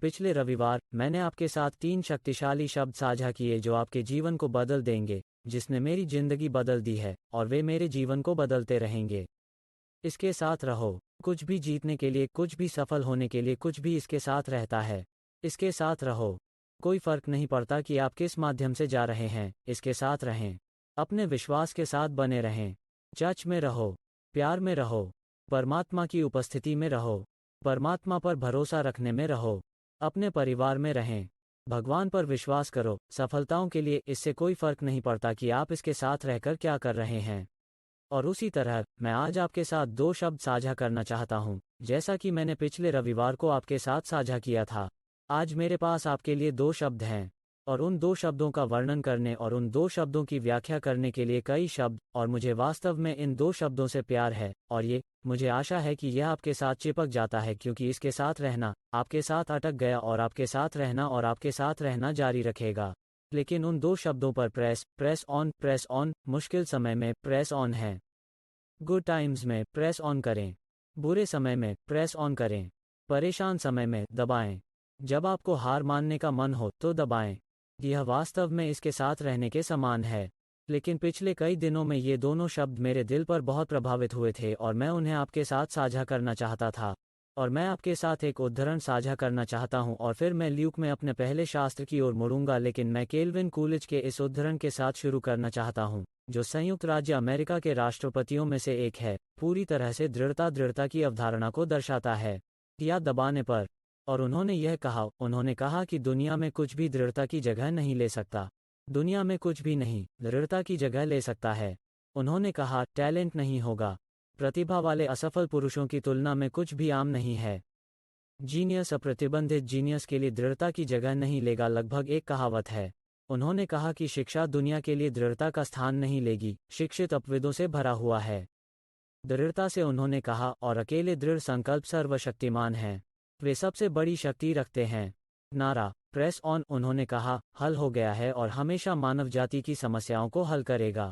पिछले रविवार मैंने आपके साथ 3 शक्तिशाली शब्द साझा किए जो आपके जीवन को बदल देंगे, जिसने मेरी जिंदगी बदल दी है और वे मेरे जीवन को बदलते रहेंगे। इसके साथ रहो। कुछ भी जीतने के लिए, कुछ भी सफल होने के लिए, कुछ भी इसके साथ रहता है। इसके साथ रहो। कोई फर्क नहीं पड़ता कि आप किस माध्यम से जा रहे हैं, इसके साथ रहें। अपने विश्वास के साथ बने रहें। चर्च में रहो, प्यार में रहो, परमात्मा की उपस्थिति में रहो, परमात्मा पर भरोसा रखने में रहो, अपने परिवार में रहें। भगवान पर विश्वास करो। सफलताओं के लिए इससे कोई फर्क नहीं पड़ता कि आप इसके साथ रहकर क्या कर रहे हैं। और उसी तरह मैं आज आपके साथ 2 शब्द साझा करना चाहता हूं, जैसा कि मैंने पिछले रविवार को आपके साथ साझा किया था। आज मेरे पास आपके लिए 2 शब्द हैं, और उन 2 शब्दों का वर्णन करने और उन 2 शब्दों की व्याख्या करने के लिए कई शब्द, और मुझे वास्तव में इन 2 शब्दों से प्यार है, और मुझे आशा है कि यह आपके साथ चिपक जाता है, क्योंकि इसके साथ रहना आपके साथ अटक गया और आपके साथ रहना और आपके साथ रहना जारी रखेगा। लेकिन उन 2 शब्दों पर प्रेस ऑन, मुश्किल समय में प्रेस ऑन है। गुड टाइम्स में प्रेस ऑन करें, बुरे समय में प्रेस ऑन करें, परेशान समय में दबाएं, जब आपको हार मानने का मन हो तो दबाएं। यह वास्तव में इसके साथ रहने के समान है। लेकिन पिछले कई दिनों में ये दोनों शब्द मेरे दिल पर बहुत प्रभावित हुए थे और मैं उन्हें आपके साथ साझा करना चाहता था। और मैं आपके साथ एक उद्धरण साझा करना चाहता हूं और फिर मैं ल्यूक में अपने पहले शास्त्र की ओर मुड़ूंगा, लेकिन मैं केल्विन कूलिज के इस उद्धरण के साथ शुरू करना चाहता हूं, जो संयुक्त राज्य अमेरिका के राष्ट्रपतियों में से एक है, पूरी तरह से दृढ़ता की अवधारणा को दर्शाता है, या दबाने पर। और उन्होंने कहा कि दुनिया में कुछ भी दृढ़ता की जगह नहीं ले सकता। दुनिया में कुछ भी नहीं दृढ़ता की जगह ले सकता है। उन्होंने कहा टैलेंट नहीं होगा। प्रतिभा वाले असफल पुरुषों की तुलना में कुछ भी आम नहीं है। जीनियस अप्रतिबंधित जीनियस के लिए दृढ़ता की जगह नहीं लेगा, लगभग एक कहावत है। उन्होंने कहा कि शिक्षा दुनिया के लिए दृढ़ता का स्थान नहीं लेगी, शिक्षित अपविदों से भरा हुआ है। दृढ़ता से उन्होंने कहा, और अकेले दृढ़ संकल्प सर्वशक्तिमान हैं। वे सबसे बड़ी शक्ति रखते हैं। नारा प्रेस ऑन, उन्होंने कहा, हल हो गया है और हमेशा मानव जाति की समस्याओं को हल करेगा।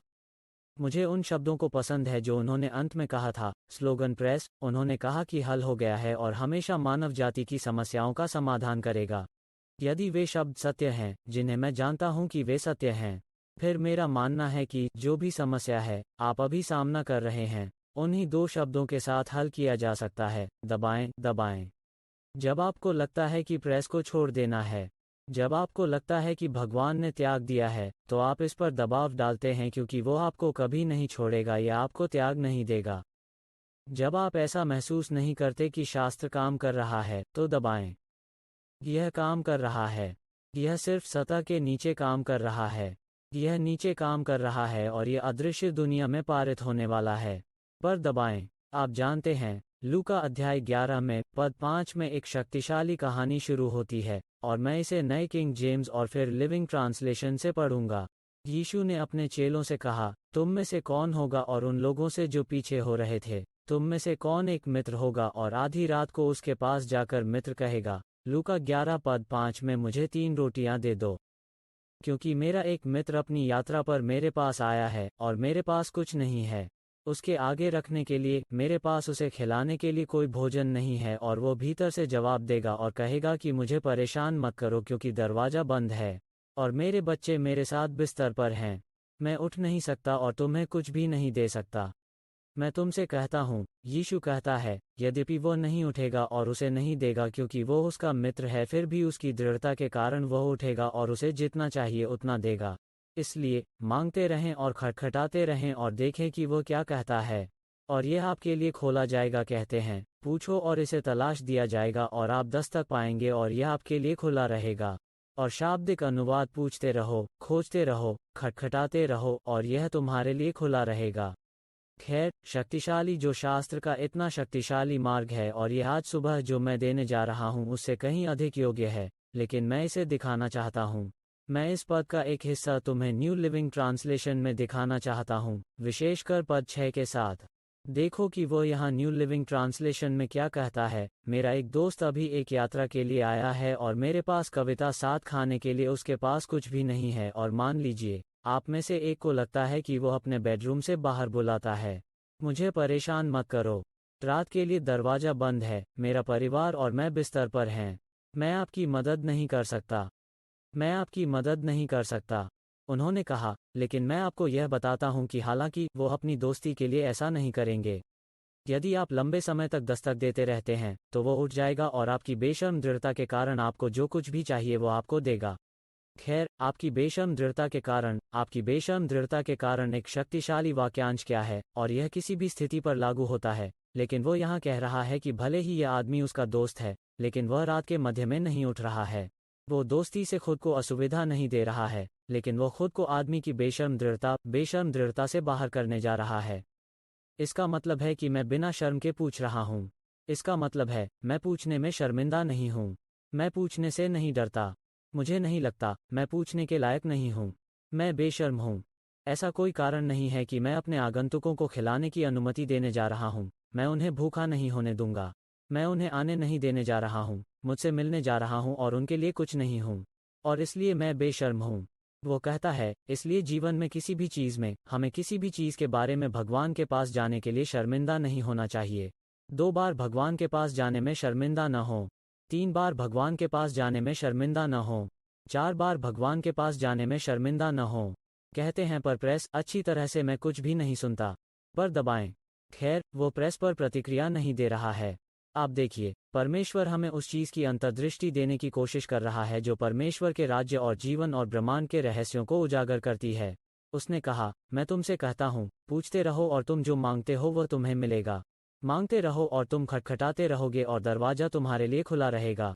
मुझे उन शब्दों को पसंद है जो उन्होंने अंत में कहा था। स्लोगन प्रेस, उन्होंने कहा कि हल हो गया है और हमेशा मानव जाति की समस्याओं का समाधान करेगा। यदि वे शब्द सत्य हैं, जिन्हें मैं जानता हूं कि वे सत्य हैं, फिर मेरा मानना है कि जो भी समस्या है आप अभी सामना कर रहे हैं, उन्हीं 2 शब्दों के साथ हल किया जा सकता है, दबाएं। जब आपको लगता है कि प्रेस को छोड़ देना है, जब आपको लगता है कि भगवान ने त्याग दिया है, तो आप इस पर दबाव डालते हैं क्योंकि वो आपको कभी नहीं छोड़ेगा या आपको त्याग नहीं देगा। जब आप ऐसा महसूस नहीं करते कि शास्त्र काम कर रहा है, तो दबाएं। यह काम कर रहा है। यह सिर्फ सतह के नीचे काम कर रहा है। यह नीचे काम कर रहा है और यह अदृश्य दुनिया में पारित होने वाला है। पर दबाएं। आप जानते हैं, लूका अध्याय 11 में पद 5 में एक शक्तिशाली कहानी शुरू होती है, और मैं इसे नए किंग जेम्स और फिर लिविंग ट्रांसलेशन से पढ़ूंगा। यीशु ने अपने चेलों से कहा, तुम में से कौन होगा, और उन लोगों से जो पीछे हो रहे थे, तुम में से कौन एक मित्र होगा और आधी रात को उसके पास जाकर मित्र कहेगा, लूका 11 पद 5 में मुझे 3 रोटियां दे दो, क्योंकि मेरा एक मित्र अपनी यात्रा पर मेरे पास आया है और मेरे पास कुछ नहीं है उसके आगे रखने के लिए, मेरे पास उसे खिलाने के लिए कोई भोजन नहीं है। और वो भीतर से जवाब देगा और कहेगा कि मुझे परेशान मत करो क्योंकि दरवाज़ा बंद है और मेरे बच्चे मेरे साथ बिस्तर पर हैं। मैं उठ नहीं सकता और तुम्हें कुछ भी नहीं दे सकता। मैं तुमसे कहता हूँ, यीशु कहता है, यद्यपि वो नहीं उठेगा और उसे नहीं देगा क्योंकि वो उसका मित्र है, फिर भी उसकी दृढ़ता के कारण वह उठेगा और उसे जितना चाहिए उतना देगा। इसलिए मांगते रहें और खटखटाते रहें और देखें कि वो क्या कहता है, और यह आपके लिए खोला जाएगा। कहते हैं, पूछो और इसे तलाश दिया जाएगा और आप दस्तक पाएंगे और यह आपके लिए खुला रहेगा। और शाब्दिक अनुवाद, पूछते रहो, खोजते रहो, खटखटाते रहो और यह तुम्हारे लिए खुला रहेगा। खैर, शक्तिशाली जो शास्त्र का इतना शक्तिशाली मार्ग है, और यह आज सुबह जो मैं देने जा रहा हूँ उससे कहीं अधिक योग्य है, लेकिन मैं इसे दिखाना चाहता हूँ। मैं इस पद का एक हिस्सा तुम्हें न्यू लिविंग ट्रांसलेशन में दिखाना चाहता हूँ, विशेषकर पद 6 के साथ। देखो कि वो यहाँ न्यू लिविंग ट्रांसलेशन में क्या कहता है। मेरा एक दोस्त अभी एक यात्रा के लिए आया है और मेरे पास कविता साथ खाने के लिए उसके पास कुछ भी नहीं है, और मान लीजिए आप में से एक को लगता है कि वो अपने बेडरूम से बाहर बुलाता है, मुझे परेशान मत करो, रात के लिए दरवाज़ा बंद है, मेरा परिवार और मैं बिस्तर पर हैं, मैं आपकी मदद नहीं कर सकता। मैं आपकी मदद नहीं कर सकता। उन्होंने कहा, लेकिन मैं आपको यह बताता हूँ कि हालांकि वो अपनी दोस्ती के लिए ऐसा नहीं करेंगे। यदि आप लंबे समय तक दस्तक देते रहते हैं, तो वो उठ जाएगा और आपकी बेशर्म दृढ़ता के कारण आपको जो कुछ भी चाहिए वो आपको देगा। खैर, आपकी बेशर्म दृढ़ता के कारण एक शक्तिशाली वाक्यांश क्या है, और यह किसी भी स्थिति पर लागू होता है। लेकिन वो यहाँ कह रहा है कि भले ही यह आदमी उसका दोस्त है, लेकिन वह रात के मध्य में नहीं उठ रहा है। वो दोस्ती से खुद को असुविधा नहीं दे रहा है, लेकिन वो खुद को आदमी की बेशर्म दृढ़ता से बाहर करने जा रहा है। इसका मतलब है कि मैं बिना शर्म के पूछ रहा हूँ। इसका मतलब है, मैं पूछने में शर्मिंदा नहीं हूँ। मैं पूछने से नहीं डरता। मुझे नहीं लगता मैं पूछने के लायक नहीं हूँ। मैं बेशर्म हूँ। ऐसा कोई कारण नहीं है कि मैं अपने आगंतुकों को खिलाने की अनुमति देने जा रहा हूँ। मैं उन्हें भूखा नहीं होने दूंगा। मैं उन्हें आने नहीं देने जा रहा हूँ, मुझसे मिलने जा रहा हूँ और उनके लिए कुछ नहीं हूँ। और इसलिए मैं बेशर्म हूँ। वो कहता है, इसलिए जीवन में किसी भी चीज़ में, हमें किसी भी चीज़ के बारे में भगवान के पास जाने के लिए शर्मिंदा नहीं होना चाहिए। 2 बार भगवान के पास जाने में शर्मिंदा न हो। 3 बार भगवान के पास जाने में शर्मिंदा न हो। 4 बार भगवान के पास जाने में शर्मिंदा न हो। कहते हैं पर प्रेस, अच्छी तरह से मैं कुछ भी नहीं सुनता। पर दबाएं। खैर, वो प्रेस पर प्रतिक्रिया नहीं दे रहा है। आप देखिए, परमेश्वर हमें उस चीज़ की अंतर्दृष्टि देने की कोशिश कर रहा है जो परमेश्वर के राज्य और जीवन और ब्रह्मांड के रहस्यों को उजागर करती है। उसने कहा, मैं तुमसे कहता हूँ, पूछते रहो और तुम जो मांगते हो वह तुम्हें मिलेगा। मांगते रहो और तुम खटखटाते रहोगे और दरवाजा तुम्हारे लिए खुला रहेगा।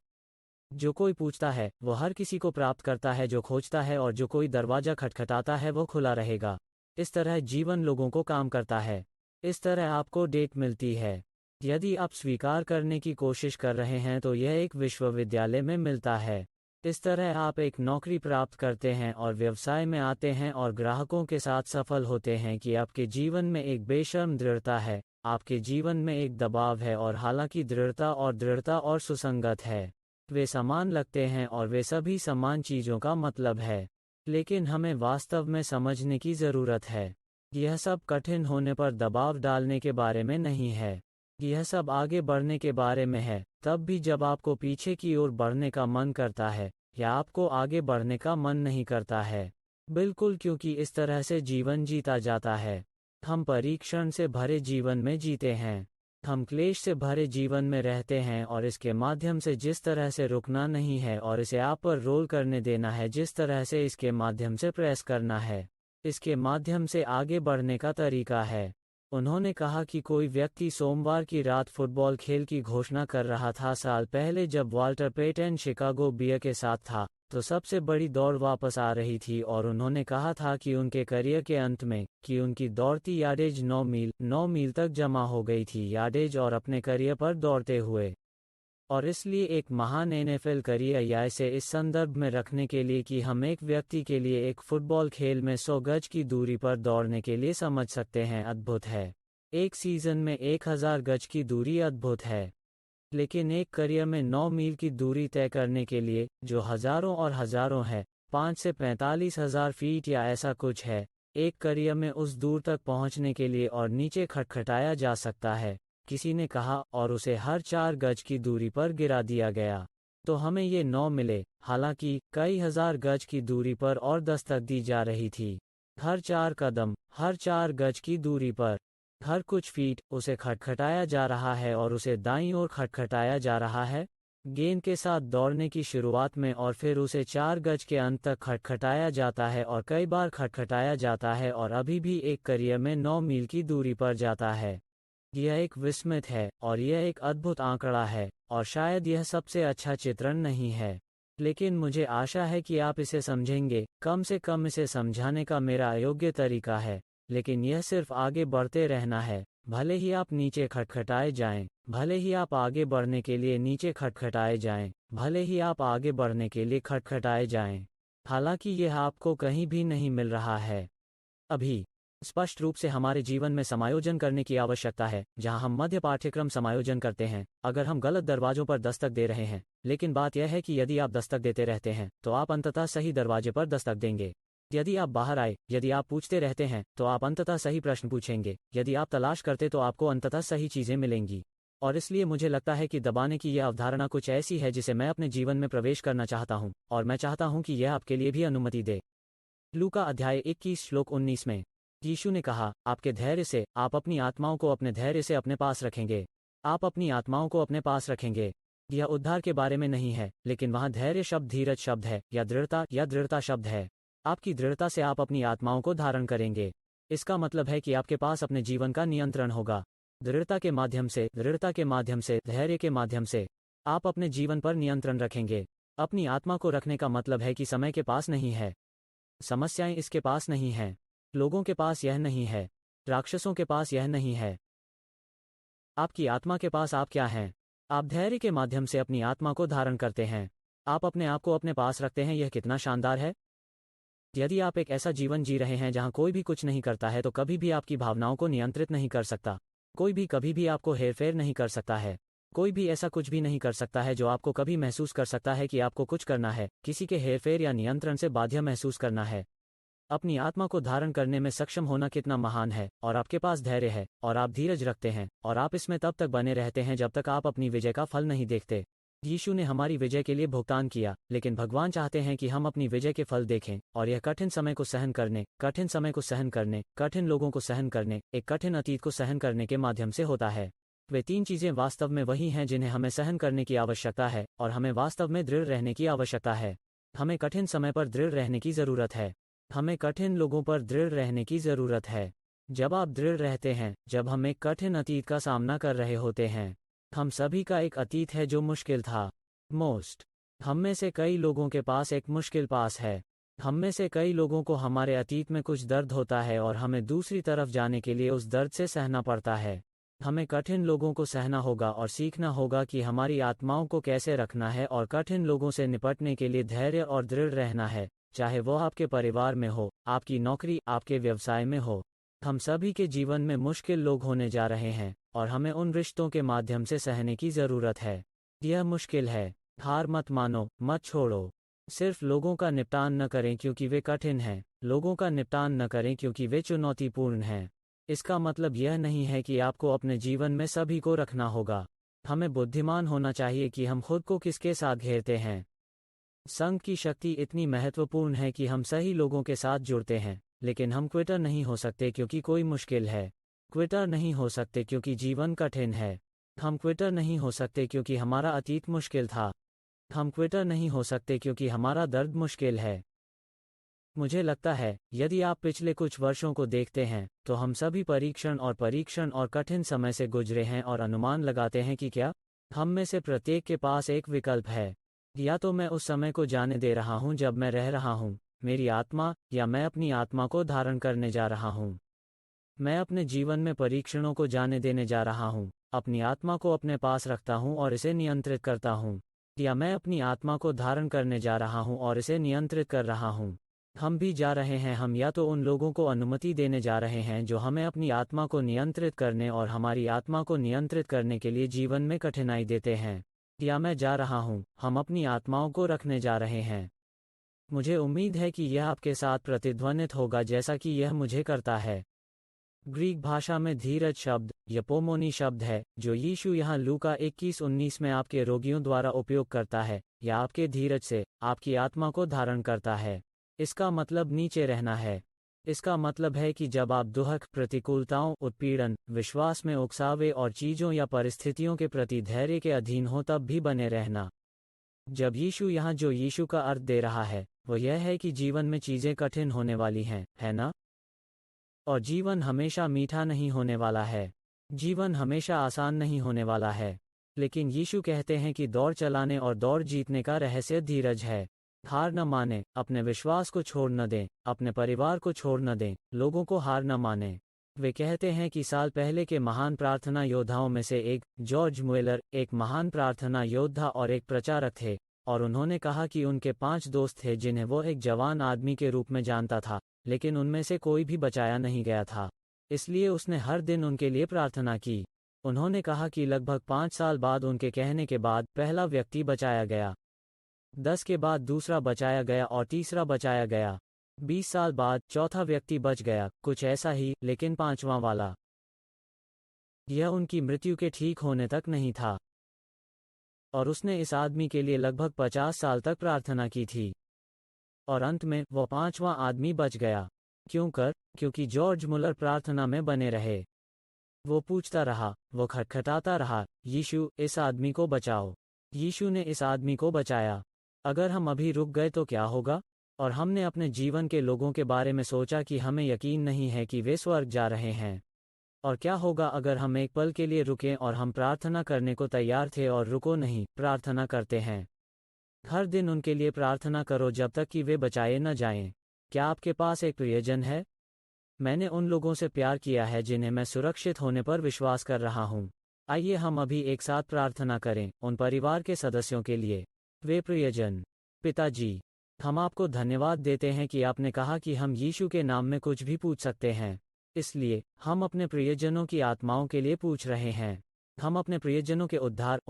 जो कोई पूछता है वो हर किसी को प्राप्त करता है, जो खोजता है और जो कोई दरवाजा खटखटाता है वो खुला रहेगा। इस तरह जीवन लोगों को काम करता है। इस तरह आपको डेट मिलती है। यदि आप स्वीकार करने की कोशिश कर रहे हैं तो यह एक विश्वविद्यालय में मिलता है। इस तरह आप एक नौकरी प्राप्त करते हैं और व्यवसाय में आते हैं और ग्राहकों के साथ सफल होते हैं कि आपके जीवन में एक बेशर्म दृढ़ता है, आपके जीवन में एक दबाव है, और हालांकि दृढ़ता और सुसंगत है, वे समान लगते हैं और वे सभी समान चीज़ों का मतलब है। लेकिन हमें वास्तव में समझने की ज़रूरत है। यह सब कठिन होने पर दबाव डालने के बारे में नहीं है। यह सब आगे बढ़ने के बारे में है, तब भी जब आपको पीछे की ओर बढ़ने का मन करता है, या आपको आगे बढ़ने का मन नहीं करता है। बिल्कुल, क्योंकि इस तरह से जीवन जीता जाता है। हम परीक्षण से भरे जीवन में जीते हैं। हम क्लेश से भरे जीवन में रहते हैं और इसके माध्यम से जिस तरह से रुकना नहीं है और इसे आप पर रोल करने देना है, जिस तरह से इसके माध्यम से प्रेस करना है, इसके माध्यम से आगे बढ़ने का तरीका है। उन्होंने कहा कि कोई व्यक्ति सोमवार की रात फुटबॉल खेल की घोषणा कर रहा था। साल पहले जब वाल्टर पेटन शिकागो बियर के साथ था, तो सबसे बड़ी दौड़ वापस आ रही थी और उन्होंने कहा था कि उनके करियर के अंत में, कि उनकी दौड़ती यार्डेज 9 मील तक जमा हो गई थी यार्डेज और अपने करियर पर दौड़ते हुए। और इसलिए एक महान एनएफएल करियर, या इसे इस संदर्भ में रखने के लिए कि हम एक व्यक्ति के लिए एक फुटबॉल खेल में 100 गज की दूरी पर दौड़ने के लिए समझ सकते हैं, अद्भुत है। एक सीजन में 1000 गज की दूरी अद्भुत है। लेकिन एक करियर में 9 मील की दूरी तय करने के लिए, जो हजारों और हजारों है, 5 से 45,000 फीट या ऐसा कुछ है, एक करियर में उस दूर तक पहुंचने के लिए और नीचे खटखटाया जा सकता है, किसी ने कहा, और उसे हर 4 गज की दूरी पर गिरा दिया गया। तो हमें ये 9 मिले, हालांकि कई हजार गज की दूरी पर और दस्तक दी जा रही थी। हर 4 कदम, हर 4 गज की दूरी पर, हर कुछ फीट, उसे खटखटाया जा रहा है और उसे दाईं ओर खटखटाया जा रहा है, गेंद के साथ दौड़ने की शुरुआत में, और फिर उसे 4 गज के अंत तक खटखटाया जाता है और कई बार खटखटाया जाता है और अभी भी एक करियर में 9 मील की दूरी पर जाता है। यह एक विस्मित है और यह एक अद्भुत आंकड़ा है, और शायद यह सबसे अच्छा चित्रण नहीं है, लेकिन मुझे आशा है कि आप इसे समझेंगे। कम से कम इसे समझाने का मेरा अयोग्य तरीका है, लेकिन यह सिर्फ आगे बढ़ते रहना है, भले ही आप नीचे खटखटाए जाएं, भले ही आप आगे बढ़ने के लिए नीचे खटखटाए जाएं, भले ही आप आगे बढ़ने के लिए खटखटाए जाएं, हालांकि यह आपको कहीं भी नहीं मिल रहा है अभी। स्पष्ट रूप से हमारे जीवन में समायोजन करने की आवश्यकता है, जहां हम मध्य पाठ्यक्रम समायोजन करते हैं, अगर हम गलत दरवाजों पर दस्तक दे रहे हैं। लेकिन बात यह है कि यदि आप दस्तक देते रहते हैं, तो आप अंततः सही दरवाजे पर दस्तक देंगे। यदि आप बाहर आए, यदि आप पूछते रहते हैं, तो आप अंततः सही प्रश्न पूछेंगे। यदि आप तलाश करते तो आपको अंततः सही चीजें मिलेंगी। और इसलिए मुझे लगता है कि दबाने की यह अवधारणा कुछ ऐसी है जिसे मैं अपने जीवन में प्रवेश करना चाहता हूँ, और मैं चाहता हूँ कि यह आपके लिए भी अनुमति दे। लूका अध्याय 21 श्लोक 19 में यीशु ने कहा, आपके धैर्य से, आप अपनी आत्माओं को अपने धैर्य से अपने पास रखेंगे। आप अपनी आत्माओं को अपने पास रखेंगे। यह उद्धार के बारे में नहीं है, लेकिन वहाँ धैर्य शब्द धीरज शब्द है, या दृढ़ता शब्द है। आपकी दृढ़ता से आप अपनी आत्माओं को धारण करेंगे। इसका मतलब है कि आपके पास अपने जीवन का नियंत्रण होगा। दृढ़ता के माध्यम से, धैर्य के माध्यम से आप अपने जीवन पर नियंत्रण रखेंगे। अपनी आत्मा को रखने का मतलब है कि समय के पास नहीं है, समस्याएं इसके पास नहीं हैं, लोगों के पास यह नहीं है, राक्षसों के पास यह नहीं है। आपकी आत्मा के पास आप क्या हैं? आप धैर्य के माध्यम से अपनी आत्मा को धारण करते हैं। आप अपने आप को अपने पास रखते हैं। यह कितना शानदार है! यदि आप एक ऐसा जीवन जी रहे हैं जहां कोई भी कुछ नहीं करता है, तो कभी भी आपकी भावनाओं को नियंत्रित नहीं कर सकता। कोई भी कभी भी आपको हेरफेर नहीं कर सकता है। कोई भी ऐसा कुछ भी नहीं कर सकता है जो आपको कभी महसूस कर सकता है कि आपको कुछ करना है, किसी के हेरफेर या नियंत्रण से बाध्य महसूस करना है। अपनी आत्मा को धारण करने में सक्षम होना कितना महान है, और आपके पास धैर्य है, और आप धीरज रखते हैं, और आप इसमें तब तक बने रहते हैं जब तक आप अपनी विजय का फल नहीं देखते। यीशु ने हमारी विजय के लिए भुगतान किया, लेकिन भगवान चाहते हैं कि हम अपनी विजय के फल देखें, और यह कठिन समय को सहन करने, कठिन लोगों को सहन करने, एक कठिन अतीत को सहन करने के माध्यम से होता है। वे 3 चीजें वास्तव में वही हैं जिन्हें हमें सहन करने की आवश्यकता है, और हमें वास्तव में दृढ़ रहने की आवश्यकता है। हमें कठिन समय पर दृढ़ रहने की जरूरत है। हमें कठिन लोगों पर दृढ़ रहने की जरूरत है। जब आप दृढ़ रहते हैं, जब हम एक कठिन अतीत का सामना कर रहे होते हैं, हम सभी का एक अतीत है जो मुश्किल था। हम में से कई लोगों के पास एक मुश्किल पास है। हम में से कई लोगों को हमारे अतीत में कुछ दर्द होता है, और हमें दूसरी तरफ जाने के लिए उस दर्द से सहना पड़ता है। हमें कठिन लोगों को सहना होगा और सीखना होगा कि हमारी आत्माओं को कैसे रखना है, और कठिन लोगों से निपटने के लिए धैर्य और दृढ़ रहना है, चाहे वो आपके परिवार में हो, आपकी नौकरी, आपके व्यवसाय में हो। हम सभी के जीवन में मुश्किल लोग होने जा रहे हैं, और हमें उन रिश्तों के माध्यम से सहने की जरूरत है। यह मुश्किल है। हार मत मानो, मत छोड़ो। सिर्फ लोगों का निपटान न करें क्योंकि वे कठिन हैं, लोगों का निपटान न करें क्योंकि वे चुनौतीपूर्ण हैं। इसका मतलब यह नहीं है कि आपको अपने जीवन में सभी को रखना होगा। हमें बुद्धिमान होना चाहिए कि हम खुद को किसके साथ घेरते हैं। संघ की शक्ति इतनी महत्वपूर्ण है कि हम सही लोगों के साथ जुड़ते हैं, लेकिन हम क्विटर नहीं हो सकते क्योंकि कोई मुश्किल है। क्विटर नहीं हो सकते क्योंकि जीवन कठिन है। हम क्विटर नहीं हो सकते क्योंकि हमारा अतीत मुश्किल था। हम क्विटर नहीं हो सकते क्योंकि हमारा दर्द मुश्किल है। मुझे लगता है, यदि आप पिछले कुछ वर्षों को देखते हैं, तो हम सभी परीक्षण और कठिन समय से गुजरे हैं, और अनुमान लगाते हैं कि क्या हम में से प्रत्येक के पास एक विकल्प है। या तो मैं उस समय को जाने दे रहा हूं जब मैं रह रहा हूं, मेरी आत्मा, या मैं अपनी आत्मा को धारण करने जा रहा हूं। मैं अपने जीवन में परीक्षणों को जाने देने जा रहा हूं, अपनी आत्मा को अपने पास रखता हूं और इसे नियंत्रित करता हूं, या मैं अपनी आत्मा को धारण करने जा रहा हूं और इसे नियंत्रित कर रहा हूं। हम भी जा रहे हैं। हम या तो उन लोगों को अनुमति देने जा रहे हैं जो हमें अपनी आत्मा को नियंत्रित करने और हमारी आत्मा को नियंत्रित करने के लिए जीवन में कठिनाई देते हैं, या मैं जा रहा हूं, हम अपनी आत्माओं को रखने जा रहे हैं। मुझे उम्मीद है कि यह आपके साथ प्रतिध्वनित होगा जैसा कि यह मुझे करता है। ग्रीक भाषा में धीरज शब्द यपोमोनी शब्द है, जो यीशु यहाँ लूका 21:19 में आपके रोगियों द्वारा उपयोग करता है, या आपके धीरज से आपकी आत्मा को धारण करता है। इसका मतलब नीचे रहना है। इसका मतलब है कि जब आप दुख, प्रतिकूलताओं, उत्पीड़न, विश्वास में उकसावे और चीज़ों या परिस्थितियों के प्रति धैर्य के अधीन हो तब भी बने रहना। जब यीशु यहाँ जो यीशु का अर्थ दे रहा है, वो यह है कि जीवन में चीज़ें कठिन होने वाली हैं, है ना? और जीवन हमेशा मीठा नहीं होने वाला है। जीवन हमेशा आसान नहीं होने वाला है। लेकिन यीशु कहते हैं कि दौड़ चलाने और दौड़ जीतने का रहस्य धीरज है। हार न माने, अपने विश्वास को छोड़ न दें, अपने परिवार को छोड़ न दें, लोगों को हार न माने। वे कहते हैं कि साल पहले के महान प्रार्थना योद्धाओं में से एक, जॉर्ज मुएलर, एक महान प्रार्थना योद्धा और एक प्रचारक थे, और उन्होंने कहा कि उनके 5 दोस्त थे जिन्हें वो एक जवान आदमी के रूप में जानता था, लेकिन उनमें से कोई भी बचाया नहीं गया था। इसलिए उसने हर दिन उनके लिए प्रार्थना की। उन्होंने कहा कि लगभग 5 साल बाद उनके कहने के बाद पहला व्यक्ति बचाया गया, 10 के बाद दूसरा बचाया गया और तीसरा बचाया गया। 20 साल बाद चौथा व्यक्ति बच गया, कुछ ऐसा ही, लेकिन 5वां वाला यह उनकी मृत्यु के ठीक होने तक नहीं था। और उसने इस आदमी के लिए लगभग 50 साल तक प्रार्थना की थी। और अंत में वह 5वां आदमी बच गया। क्योंकि जॉर्ज मुलर प्रार्थना में बने रहे। वो पूछता रहा, वो खटखटाता रहा, यीशु, इस आदमी को बचाओ। यीशु ने इस आदमी को बचाया। अगर हम अभी रुक गए तो क्या होगा? और हमने अपने जीवन के लोगों के बारे में सोचा कि हमें यकीन नहीं है कि वे स्वर्ग जा रहे हैं। और क्या होगा अगर हम एक पल के लिए रुकें और हम प्रार्थना करने को तैयार थे और रुको नहीं, प्रार्थना करते हैं। हर दिन उनके लिए प्रार्थना करो जब तक कि वे बचाए न जाएं। क्या आपके पास एक प्रियजन है? मैंने उन लोगों से प्यार किया है जिन्हें मैं सुरक्षित होने पर विश्वास कर रहा हूँ। आइए हम अभी एक साथ प्रार्थना करें उन परिवार के सदस्यों के लिए। वे प्रियजन, पिताजी, हम आपको धन्यवाद देते हैं कि आपने कहा कि हम यीशु के नाम में कुछ भी पूछ सकते हैं। इसलिए हम अपने प्रियजनों की आत्माओं के लिए पूछ रहे हैं। हम अपने प्रियजनों के उद्धार,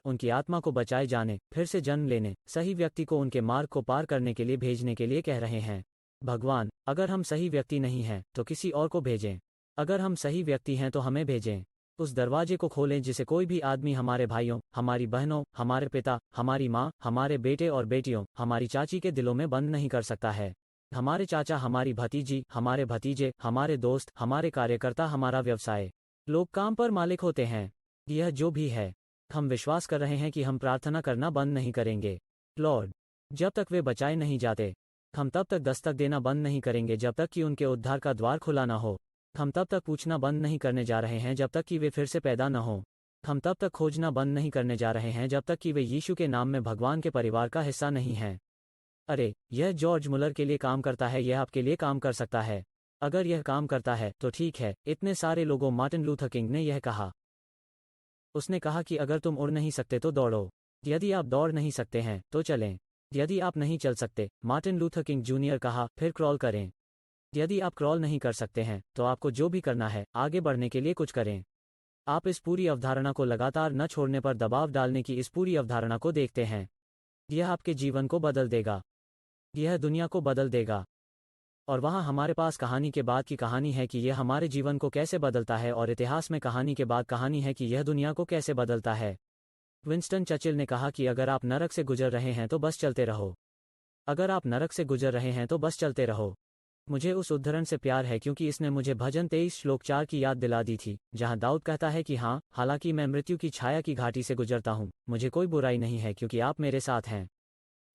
उनकी आत्मा को बचाए जाने, फिर से जन्म लेने, सही व्यक्ति को उनके मार्ग को पार करने के लिए भेजने के लिए कह रहे हैं। भगवान, अगर हम सही व्यक्ति नहीं हैं तो किसी और को भेजें। अगर हम सही व्यक्ति हैं तो हमें भेजें। उस दरवाजे को खोलें जिसे कोई भी आदमी हमारे भाइयों, हमारी बहनों, हमारे पिता, हमारी माँ, हमारे बेटे और बेटियों, हमारी चाची के दिलों में बंद नहीं कर सकता है। हमारे चाचा, हमारी भतीजी, हमारे भतीजे, हमारे दोस्त, हमारे कार्यकर्ता, हमारा व्यवसाय, लोग काम पर मालिक होते हैं। यह जो भी है, हम विश्वास कर रहे हैं कि हम प्रार्थना करना बंद नहीं करेंगे। लॉर्ड, जब तक वे बचाए नहीं जाते, हम तब तक दस्तक देना बंद नहीं करेंगे जब तक कि उनके उद्धार का द्वार खुला न हो। हम तब तक पूछना बंद नहीं करने जा रहे हैं जब तक कि वे फिर से पैदा न हो। हम तब तक खोजना बंद नहीं करने जा रहे हैं जब तक कि वे यीशु के नाम में भगवान के परिवार का हिस्सा नहीं हैं। अरे, यह जॉर्ज मुलर के लिए काम करता है, यह आपके लिए काम कर सकता है। अगर यह काम करता है तो ठीक है। इतने सारे लोगों, मार्टिन लूथर किंग ने यह कहा। उसने कहा कि अगर तुम उड़ नहीं सकते तो दौड़ो। यदि आप दौड़ नहीं सकते हैं तो चलें। यदि आप नहीं चल सकते, मार्टिन लूथर किंग जूनियर कहा, फिर क्रॉल करें। यदि आप क्रॉल नहीं कर सकते हैं तो आपको जो भी करना है, आगे बढ़ने के लिए कुछ करें। आप इस पूरी अवधारणा को लगातार न छोड़ने पर दबाव डालने की इस पूरी अवधारणा को देखते हैं। यह आपके जीवन को बदल देगा। यह दुनिया को बदल देगा। और वहाँ हमारे पास कहानी के बाद की कहानी है कि यह हमारे जीवन को कैसे बदलता है, और इतिहास में कहानी के बाद कहानी है कि यह दुनिया को कैसे बदलता है। विंस्टन चर्चिल ने कहा कि अगर आप नरक से गुजर रहे हैं तो बस चलते रहो। अगर आप नरक से गुजर रहे हैं तो बस चलते रहो। मुझे उस उद्धरण से प्यार है क्योंकि इसने मुझे भजन 23 श्लोक 4 की याद दिला दी थी, जहां दाऊद कहता है कि हाँ, हालांकि मैं मृत्यु की छाया की घाटी से गुजरता हूँ, मुझे कोई बुराई नहीं है क्योंकि आप मेरे साथ हैं।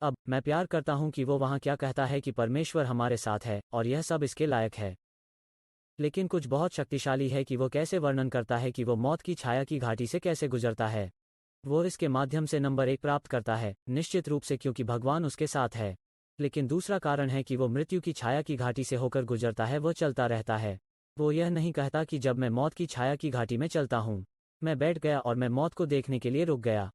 अब मैं प्यार करता हूँ कि वो वहाँ क्या कहता है कि परमेश्वर हमारे साथ है, और यह सब इसके लायक है। लेकिन कुछ बहुत शक्तिशाली है कि वो कैसे वर्णन करता है कि वो मौत की छाया की घाटी से कैसे गुजरता है। वो इसके माध्यम से नंबर 1 प्राप्त करता है, निश्चित रूप से क्योंकि भगवान उसके साथ है। लेकिन दूसरा कारण है कि वो मृत्यु की छाया की घाटी से होकर गुजरता है, वो चलता रहता है। वो यह नहीं कहता कि जब मैं मौत की छाया की घाटी में चलता हूँ, मैं बैठ गया और मैं मौत को देखने के लिए रुक गया।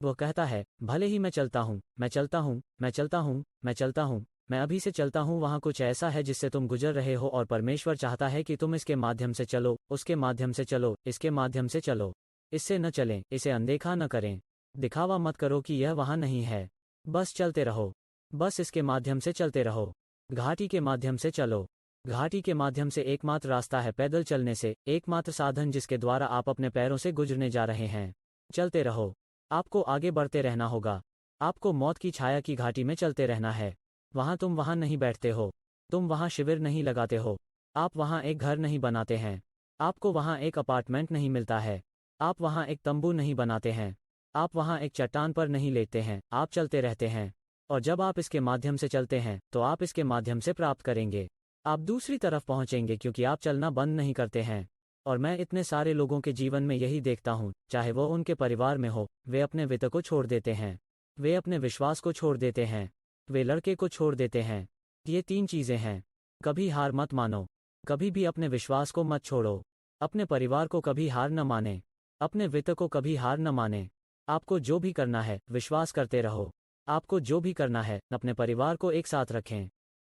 वो कहता है, भले ही मैं चलता हूँ, मैं चलता हूँ, मैं चलता हूँ, मैं चलता हूँ, मैं अभी से चलता हूँ। वहाँ कुछ ऐसा है जिससे तुम गुजर रहे हो, और परमेश्वर चाहता है कि तुम इसके माध्यम से चलो, उसके माध्यम से चलो, इसके माध्यम से चलो। इससे न चलें, इसे अनदेखा न करें। दिखावा मत करो कि यह वहाँ नहीं है। बस चलते रहो। बस इसके माध्यम से चलते रहो। घाटी के माध्यम से चलो। घाटी के माध्यम से एकमात्र रास्ता है पैदल चलने से, एकमात्र साधन जिसके द्वारा आप अपने पैरों से गुजरने जा रहे हैं। चलते रहो। आपको आगे बढ़ते रहना होगा। आपको मौत की छाया की घाटी में चलते रहना है। वहाँ तुम वहाँ नहीं बैठते हो। तुम वहाँ शिविर नहीं लगाते हो। आप वहाँ एक घर नहीं बनाते हैं। आपको वहाँ एक अपार्टमेंट नहीं मिलता है। आप वहाँ एक तंबू नहीं बनाते हैं। आप वहाँ एक चट्टान पर नहीं लेटते हैं। आप चलते रहते हैं। और जब आप इसके माध्यम से चलते हैं तो आप इसके माध्यम से प्राप्त करेंगे। आप दूसरी तरफ पहुँचेंगे क्योंकि आप चलना बंद नहीं करते हैं। और मैं इतने सारे लोगों के जीवन में यही देखता हूँ, चाहे वो उनके परिवार में हो, वे अपने वित्त को छोड़ देते हैं। वे अपने विश्वास को छोड़ देते हैं। वे लड़के को छोड़ देते हैं। ये 3 चीज़ें हैं। कभी हार मत मानो। कभी भी अपने विश्वास को मत छोड़ो। अपने परिवार को कभी हार न माने। अपने वित्त को कभी हार न माने। आपको जो भी करना है, विश्वास करते रहो। आपको जो भी करना है, अपने परिवार को एक साथ रखें।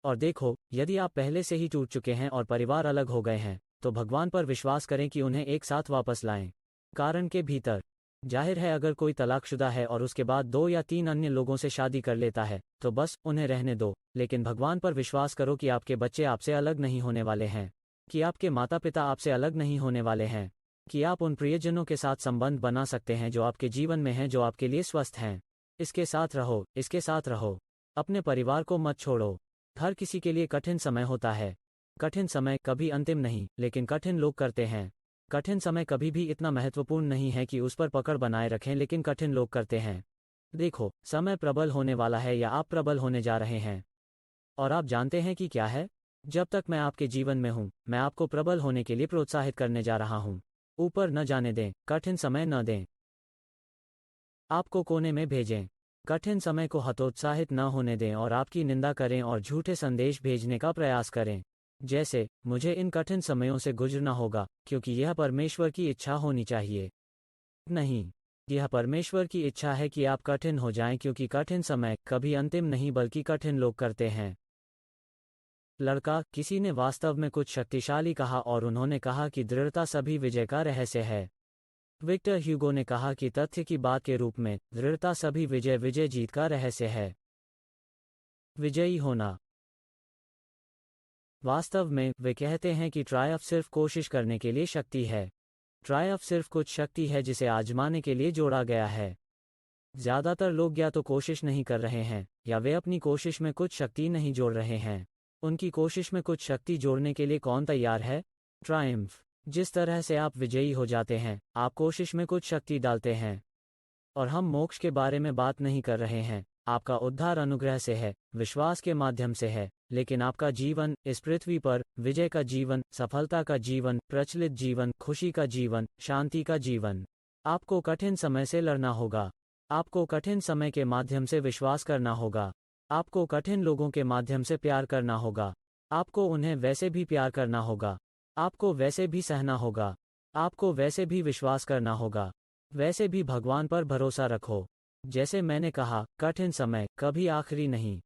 और देखो, यदि आप पहले से ही टूट चुके हैं और परिवार अलग हो गए हैं, तो भगवान पर विश्वास करें कि उन्हें एक साथ वापस लाएं। कारण के भीतर। जाहिर है, अगर कोई तलाकशुदा है और उसके बाद 2 या 3 अन्य लोगों से शादी कर लेता है, तो बस उन्हें रहने दो। लेकिन भगवान पर विश्वास करो कि आपके बच्चे आपसे अलग नहीं होने वाले हैं, कि आपके माता पिता आपसे अलग नहीं होने वाले हैं। कि आप उन प्रियजनों के साथ संबंध बना सकते हैं जो आपके जीवन में हैं, जो आपके लिए स्वस्थ हैं। इसके साथ रहो, इसके साथ रहो। अपने परिवार को मत छोड़ो। हर किसी के लिए कठिन समय होता है। कठिन समय कभी अंतिम नहीं, लेकिन कठिन लोग करते हैं। कठिन समय कभी भी इतना महत्वपूर्ण नहीं है कि उस पर पकड़ बनाए रखें, लेकिन कठिन लोग करते हैं। देखो, समय प्रबल होने वाला है या आप प्रबल होने जा रहे हैं। और आप जानते हैं कि क्या है? जब तक मैं आपके जीवन में हूं, मैं आपको प्रबल होने के लिए प्रोत्साहित करने जा रहा हूं। ऊपर न जाने दें, कठिन समय न दें। आपको कोने में भेजें। कठिन समय को हतोत्साहित न होने दें और आपकी निंदा करें और झूठे संदेश भेजने का प्रयास करें। जैसे, मुझे इन कठिन समयों से गुजरना होगा, क्योंकि यह परमेश्वर की इच्छा होनी चाहिए। नहीं, यह परमेश्वर की इच्छा है कि आप कठिन हो जाएं, क्योंकि कठिन समय कभी अंतिम नहीं बल्कि कठिन लोग करते हैं। लड़का, किसी ने वास्तव में कुछ शक्तिशाली कहा और उन्होंने कहा कि दृढ़ता सभी विजय का रहस्य है। विक्टर ह्यूगो ने कहा कि तथ्य की बात के रूप में दृढ़ता सभी विजय जीत का रहस्य है। विजयी होना। वास्तव में वे कहते हैं कि ट्रायम्फ सिर्फ कोशिश करने के लिए शक्ति है। ट्रायम्फ सिर्फ कुछ शक्ति है जिसे आजमाने के लिए जोड़ा गया है। ज्यादातर लोग या तो कोशिश नहीं कर रहे हैं, या वे अपनी कोशिश में कुछ शक्ति नहीं जोड़ रहे हैं। उनकी कोशिश में कुछ शक्ति जोड़ने के लिए कौन तैयार है? ट्रायम्फ। जिस तरह से आप विजयी हो जाते हैं, आप कोशिश में कुछ शक्ति डालते हैं। और हम मोक्ष के बारे में बात नहीं कर रहे हैं। आपका उद्धार अनुग्रह से है, विश्वास के माध्यम से है, लेकिन आपका जीवन इस पृथ्वी पर विजय का जीवन, सफलता का जीवन, प्रचलित जीवन, खुशी का जीवन, शांति का जीवन। आपको कठिन समय से लड़ना होगा। आपको कठिन समय के माध्यम से विश्वास करना होगा। आपको कठिन लोगों के माध्यम से प्यार करना होगा। आपको उन्हें वैसे भी प्यार करना होगा। आपको वैसे भी सहना होगा। आपको वैसे भी विश्वास करना होगा। वैसे भी भगवान पर भरोसा रखो। जैसे मैंने कहा, कठिन समय कभी आखिरी नहीं,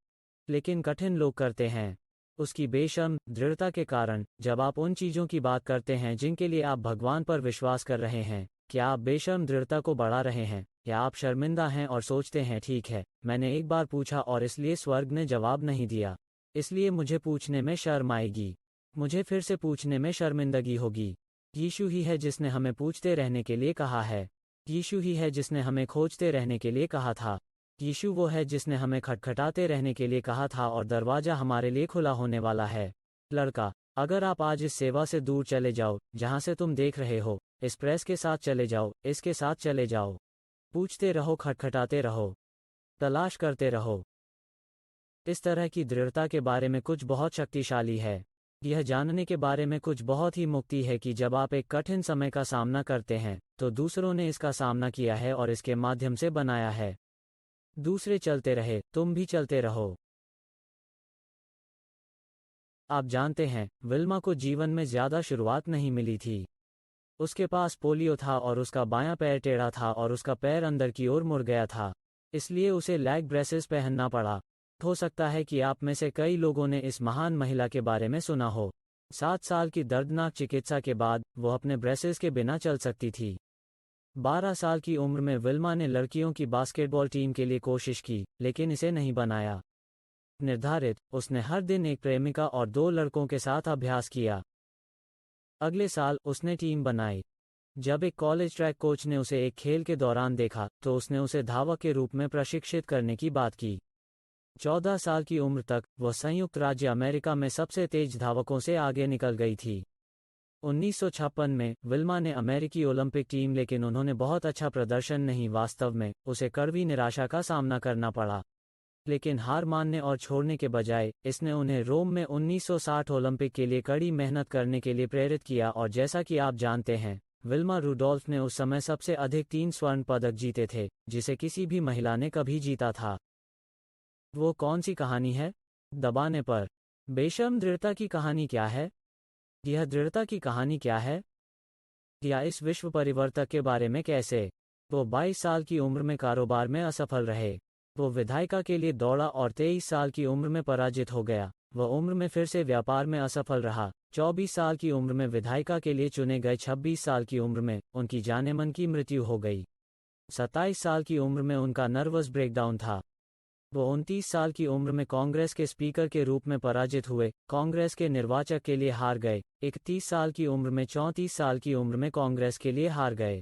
लेकिन कठिन लोग करते हैं। उसकी बेशर्म दृढ़ता के कारण, जब आप उन चीज़ों की बात करते हैं जिनके लिए आप भगवान पर विश्वास कर रहे हैं, क्या आप बेशर्म दृढ़ता को बढ़ा रहे हैं, या आप शर्मिंदा हैं और सोचते हैं ठीक है, मैंने एक बार पूछा और इसलिए स्वर्ग ने जवाब नहीं दिया, इसलिए मुझे पूछने में शर्म आएगी, मुझे फिर से पूछने में शर्मिंदगी होगी। यीशु ही है जिसने हमें पूछते रहने के लिए कहा है। यीशु ही है जिसने हमें खोजते रहने के लिए कहा था। यीशु वो है जिसने हमें खटखटाते रहने के लिए कहा था और दरवाज़ा हमारे लिए खुला होने वाला है। लड़का, अगर आप आज इस सेवा से दूर चले जाओ, जहां से तुम देख रहे हो, इस प्रेस के साथ चले जाओ, इसके साथ चले जाओ। पूछते रहो, खटखटाते रहो, तलाश करते रहो। इस तरह की दृढ़ता के बारे में कुछ बहुत शक्तिशाली है। यह जानने के बारे में कुछ बहुत ही मुक्ति है कि जब आप एक कठिन समय का सामना करते हैं, तो दूसरों ने इसका सामना किया है और इसके माध्यम से बनाया है। दूसरे चलते रहे, तुम भी चलते रहो। आप जानते हैं, विल्मा को जीवन में ज्यादा शुरुआत नहीं मिली थी। उसके पास पोलियो था और उसका बायां पैर टेढ़ा था और उसका पैर अंदर की ओर मुड़ गया था, इसलिए उसे लेग ब्रेसेस पहनना पड़ा। हो सकता है कि आप में से कई लोगों ने इस महान महिला के बारे में सुना हो। 7 साल की दर्दनाक चिकित्सा के बाद वो अपने ब्रेसेस के बिना चल सकती थी। 12 साल की उम्र में विल्मा ने लड़कियों की बास्केटबॉल टीम के लिए कोशिश की, लेकिन इसे नहीं बनाया। निर्धारित, उसने हर दिन एक प्रेमिका और 2 लड़कों के साथ अभ्यास किया। अगले साल उसने टीम बनाई। जब एक कॉलेज ट्रैक कोच ने उसे एक खेल के दौरान देखा, तो उसने उसे धावक के रूप में प्रशिक्षित करने की बात की। 14 साल की उम्र तक वह संयुक्त राज्य अमेरिका में सबसे तेज धावकों से आगे निकल गई थी। 1956 में विल्मा ने अमेरिकी ओलंपिक टीम, लेकिन उन्होंने बहुत अच्छा प्रदर्शन नहीं। वास्तव में उसे कड़वी निराशा का सामना करना पड़ा, लेकिन हार मानने और छोड़ने के बजाय इसने उन्हें रोम में 1960 ओलंपिक के लिए कड़ी मेहनत करने के लिए प्रेरित किया। और जैसा कि आप जानते हैं, विल्मा रुडोल्फ ने उस समय सबसे अधिक 3 स्वर्ण पदक जीते थे, जिसे किसी भी महिला ने कभी जीता था। वो कौन सी कहानी है? दबाने पर बेशर्म दृढ़ता की कहानी क्या है? यह दृढ़ता की कहानी क्या है? या इस विश्व परिवर्तक के बारे में कैसे? वो 22 साल की उम्र में कारोबार में असफल रहे। वो विधायिका के लिए दौड़ा और 23 साल की उम्र में पराजित हो गया। वह उम्र में फिर से व्यापार में असफल रहा। 24 साल की उम्र में विधायिका के लिए चुने गए। 26 साल की उम्र में उनकी जाने-मन की मृत्यु हो गई। 27 साल की उम्र में उनका नर्वस ब्रेकडाउन था। वो 29 साल की उम्र में कांग्रेस के स्पीकर के रूप में पराजित हुए, कांग्रेस के निर्वाचक के लिए हार गए। 31 साल की उम्र में 34 साल की उम्र में कांग्रेस के लिए हार गए।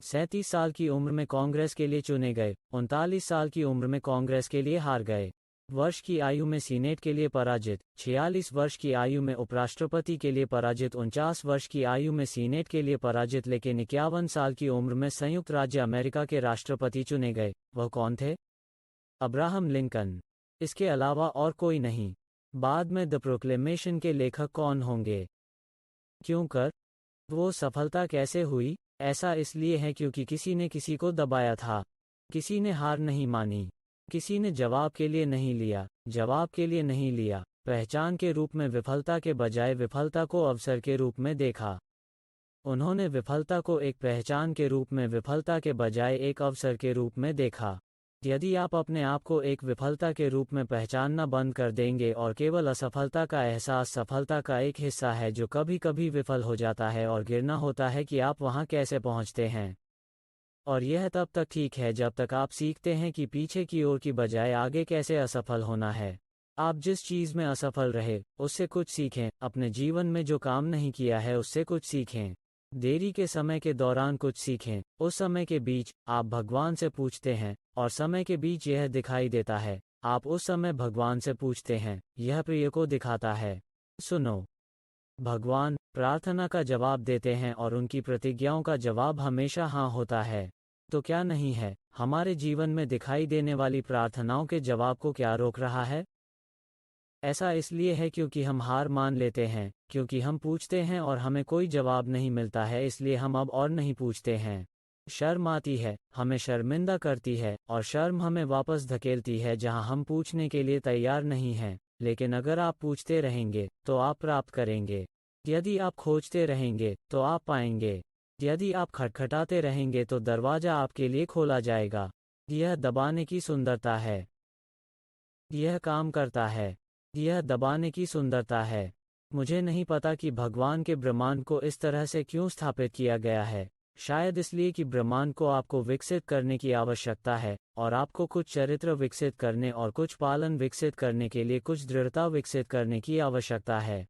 37 साल की उम्र में कांग्रेस के लिए चुने गए। 39 साल की उम्र में कांग्रेस के लिए हार गए। वर्ष की आयु में सीनेट के लिए पराजित। 46 वर्ष की आयु में उपराष्ट्रपति के लिए पराजित। 49 वर्ष की आयु में सीनेट के लिए पराजित, लेकिन 51 साल की उम्र में संयुक्त राज्य अमेरिका के राष्ट्रपति चुने गए। वह कौन थे? Abraham Lincoln. इसके अलावा और कोई नहीं। बाद में द प्रोक्लेमेशन के लेखक कौन होंगे? क्यों कर? वो सफलता कैसे हुई? ऐसा इसलिए है क्योंकि किसी ने किसी को दबाया था। किसी ने हार नहीं मानी। किसी ने जवाब के लिए नहीं लिया। जवाब के लिए नहीं लिया। पहचान के रूप में विफलता के बजाय विफलता को अवसर के रूप में देखा। उन्होंने विफलता को एक पहचान के रूप में विफलता के बजाय एक अवसर के रूप में देखा। यदि आप अपने आप को एक विफलता के रूप में पहचानना बंद कर देंगे और केवल असफलता का एहसास सफलता का एक हिस्सा है जो कभी कभी विफल हो जाता है और गिरना होता है कि आप वहां कैसे पहुंचते हैं। और यह तब तक ठीक है जब तक आप सीखते हैं कि पीछे की ओर की बजाय आगे कैसे असफल होना है। आप जिस चीज़ में असफल रहे उससे कुछ सीखें। अपने जीवन में जो काम नहीं किया है उससे कुछ सीखें। देरी के समय के दौरान कुछ सीखें। उस समय के बीच आप भगवान से पूछते हैं और समय के बीच यह दिखाई देता है। आप उस समय भगवान से पूछते हैं, यह प्रिय को दिखाता है। सुनो, भगवान प्रार्थना का जवाब देते हैं और उनकी प्रतिज्ञाओं का जवाब हमेशा हाँ होता है। तो क्या नहीं है? हमारे जीवन में दिखाई देने वाली प्रार्थनाओं के जवाब को क्या रोक रहा है? ऐसा इसलिए है क्योंकि हम हार मान लेते हैं, क्योंकि हम पूछते हैं और हमें कोई जवाब नहीं मिलता है, इसलिए हम अब और नहीं पूछते हैं। शर्म आती है, हमें शर्मिंदा करती है, और शर्म हमें वापस धकेलती है जहां हम पूछने के लिए तैयार नहीं हैं। लेकिन अगर आप पूछते रहेंगे तो आप प्राप्त करेंगे। यदि आप खोजते रहेंगे तो आप पाएंगे। यदि आप खटखटाते रहेंगे तो दरवाजा आपके लिए खोला जाएगा। यह दबाने की सुंदरता है। यह काम करता है। यह दबाने की सुंदरता है। मुझे नहीं पता कि भगवान के ब्रह्मांड को इस तरह से क्यों स्थापित किया गया है। शायद इसलिए कि ब्रह्मांड को आपको विकसित करने की आवश्यकता है, और आपको कुछ चरित्र विकसित करने और कुछ पालन विकसित करने के लिए कुछ दृढ़ता विकसित करने की आवश्यकता है,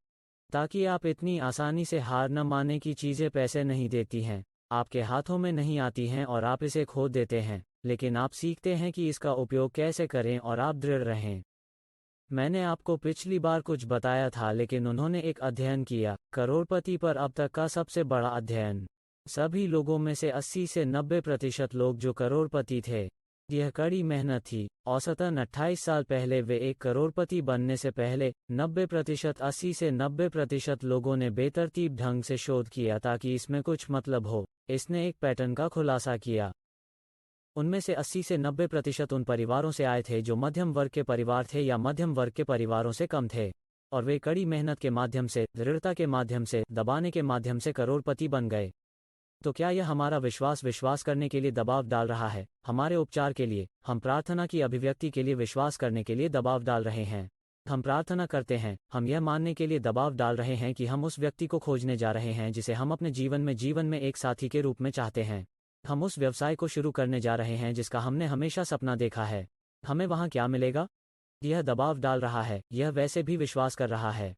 ताकि आप इतनी आसानी से हार न माने कि चीज़ें पैसे नहीं देती हैं, आपके हाथों में नहीं आती हैं और आप इसे खो देते हैं, लेकिन आप सीखते हैं कि इसका उपयोग कैसे करें और आप दृढ़ रहें। मैंने आपको पिछली बार कुछ बताया था, लेकिन उन्होंने एक अध्ययन किया, करोड़पति पर अब तक का सबसे बड़ा अध्ययन। सभी लोगों में से 80 से 90% लोग जो करोड़पति थे। यह कड़ी मेहनत थी। औसतन 28 साल पहले वे एक करोड़पति बनने से पहले 90% 80 से 90% लोगों ने बेतरतीब ढंग से शोध किया ताकि इसमें कुछ मतलब हो। इसने एक पैटर्न का खुलासा किया। उनमें से 80 से 90% उन परिवारों से आए थे जो मध्यम वर्ग के परिवार थे या मध्यम वर्ग के परिवारों से कम थे, और वे कड़ी मेहनत के माध्यम से, दृढ़ता के माध्यम से, दबाने के माध्यम से करोड़पति बन गए। तो क्या यह हमारा विश्वास करने के लिए दबाव डाल रहा है? हमारे उपचार के लिए, हम प्रार्थना की अभिव्यक्ति के लिए विश्वास करने के लिए दबाव डाल रहे हैं। हम प्रार्थना करते हैं, हम यह मानने के लिए दबाव डाल रहे हैं कि हम उस व्यक्ति को खोजने जा रहे हैं जिसे हम अपने जीवन में एक साथी के रूप में चाहते हैं। हम उस व्यवसाय को शुरू करने जा रहे हैं जिसका हमने हमेशा सपना देखा है। हमें वहां क्या मिलेगा? यह दबाव डाल रहा है, यह वैसे भी विश्वास कर रहा है।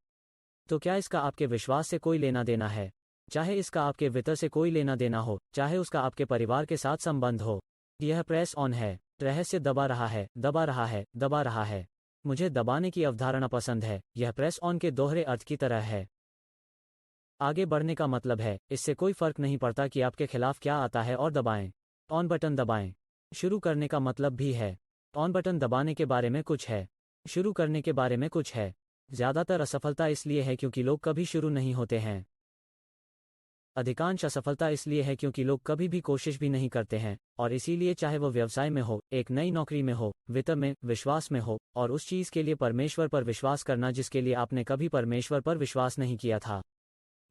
तो क्या इसका आपके विश्वास से कोई लेना देना है? चाहे इसका आपके वित्त से कोई लेना देना हो, चाहे उसका आपके परिवार के साथ संबंध हो। यह प्रेस ऑन है। रहस्य दबा रहा है, दबा रहा है, दबा रहा है। मुझे दबाने की अवधारणा पसंद है। यह प्रेस ऑन के दोहरे अर्थ की तरह है। आगे बढ़ने का मतलब है, इससे कोई फर्क नहीं पड़ता कि आपके खिलाफ क्या आता है, और दबाएं। ऑन बटन दबाएं। शुरू करने का मतलब भी है। ऑन बटन दबाने के बारे में कुछ है, शुरू करने के बारे में कुछ है। ज़्यादातर असफलता इसलिए है क्योंकि लोग कभी शुरू नहीं होते हैं। अधिकांश असफलता इसलिए है क्योंकि लोग कभी भी कोशिश भी नहीं करते हैं, और इसीलिए चाहे वो व्यवसाय में हो, एक नई नौकरी में हो, वित्त में, विश्वास में हो, और उस चीज़ के लिए परमेश्वर पर विश्वास करना जिसके लिए आपने कभी परमेश्वर पर विश्वास नहीं किया था।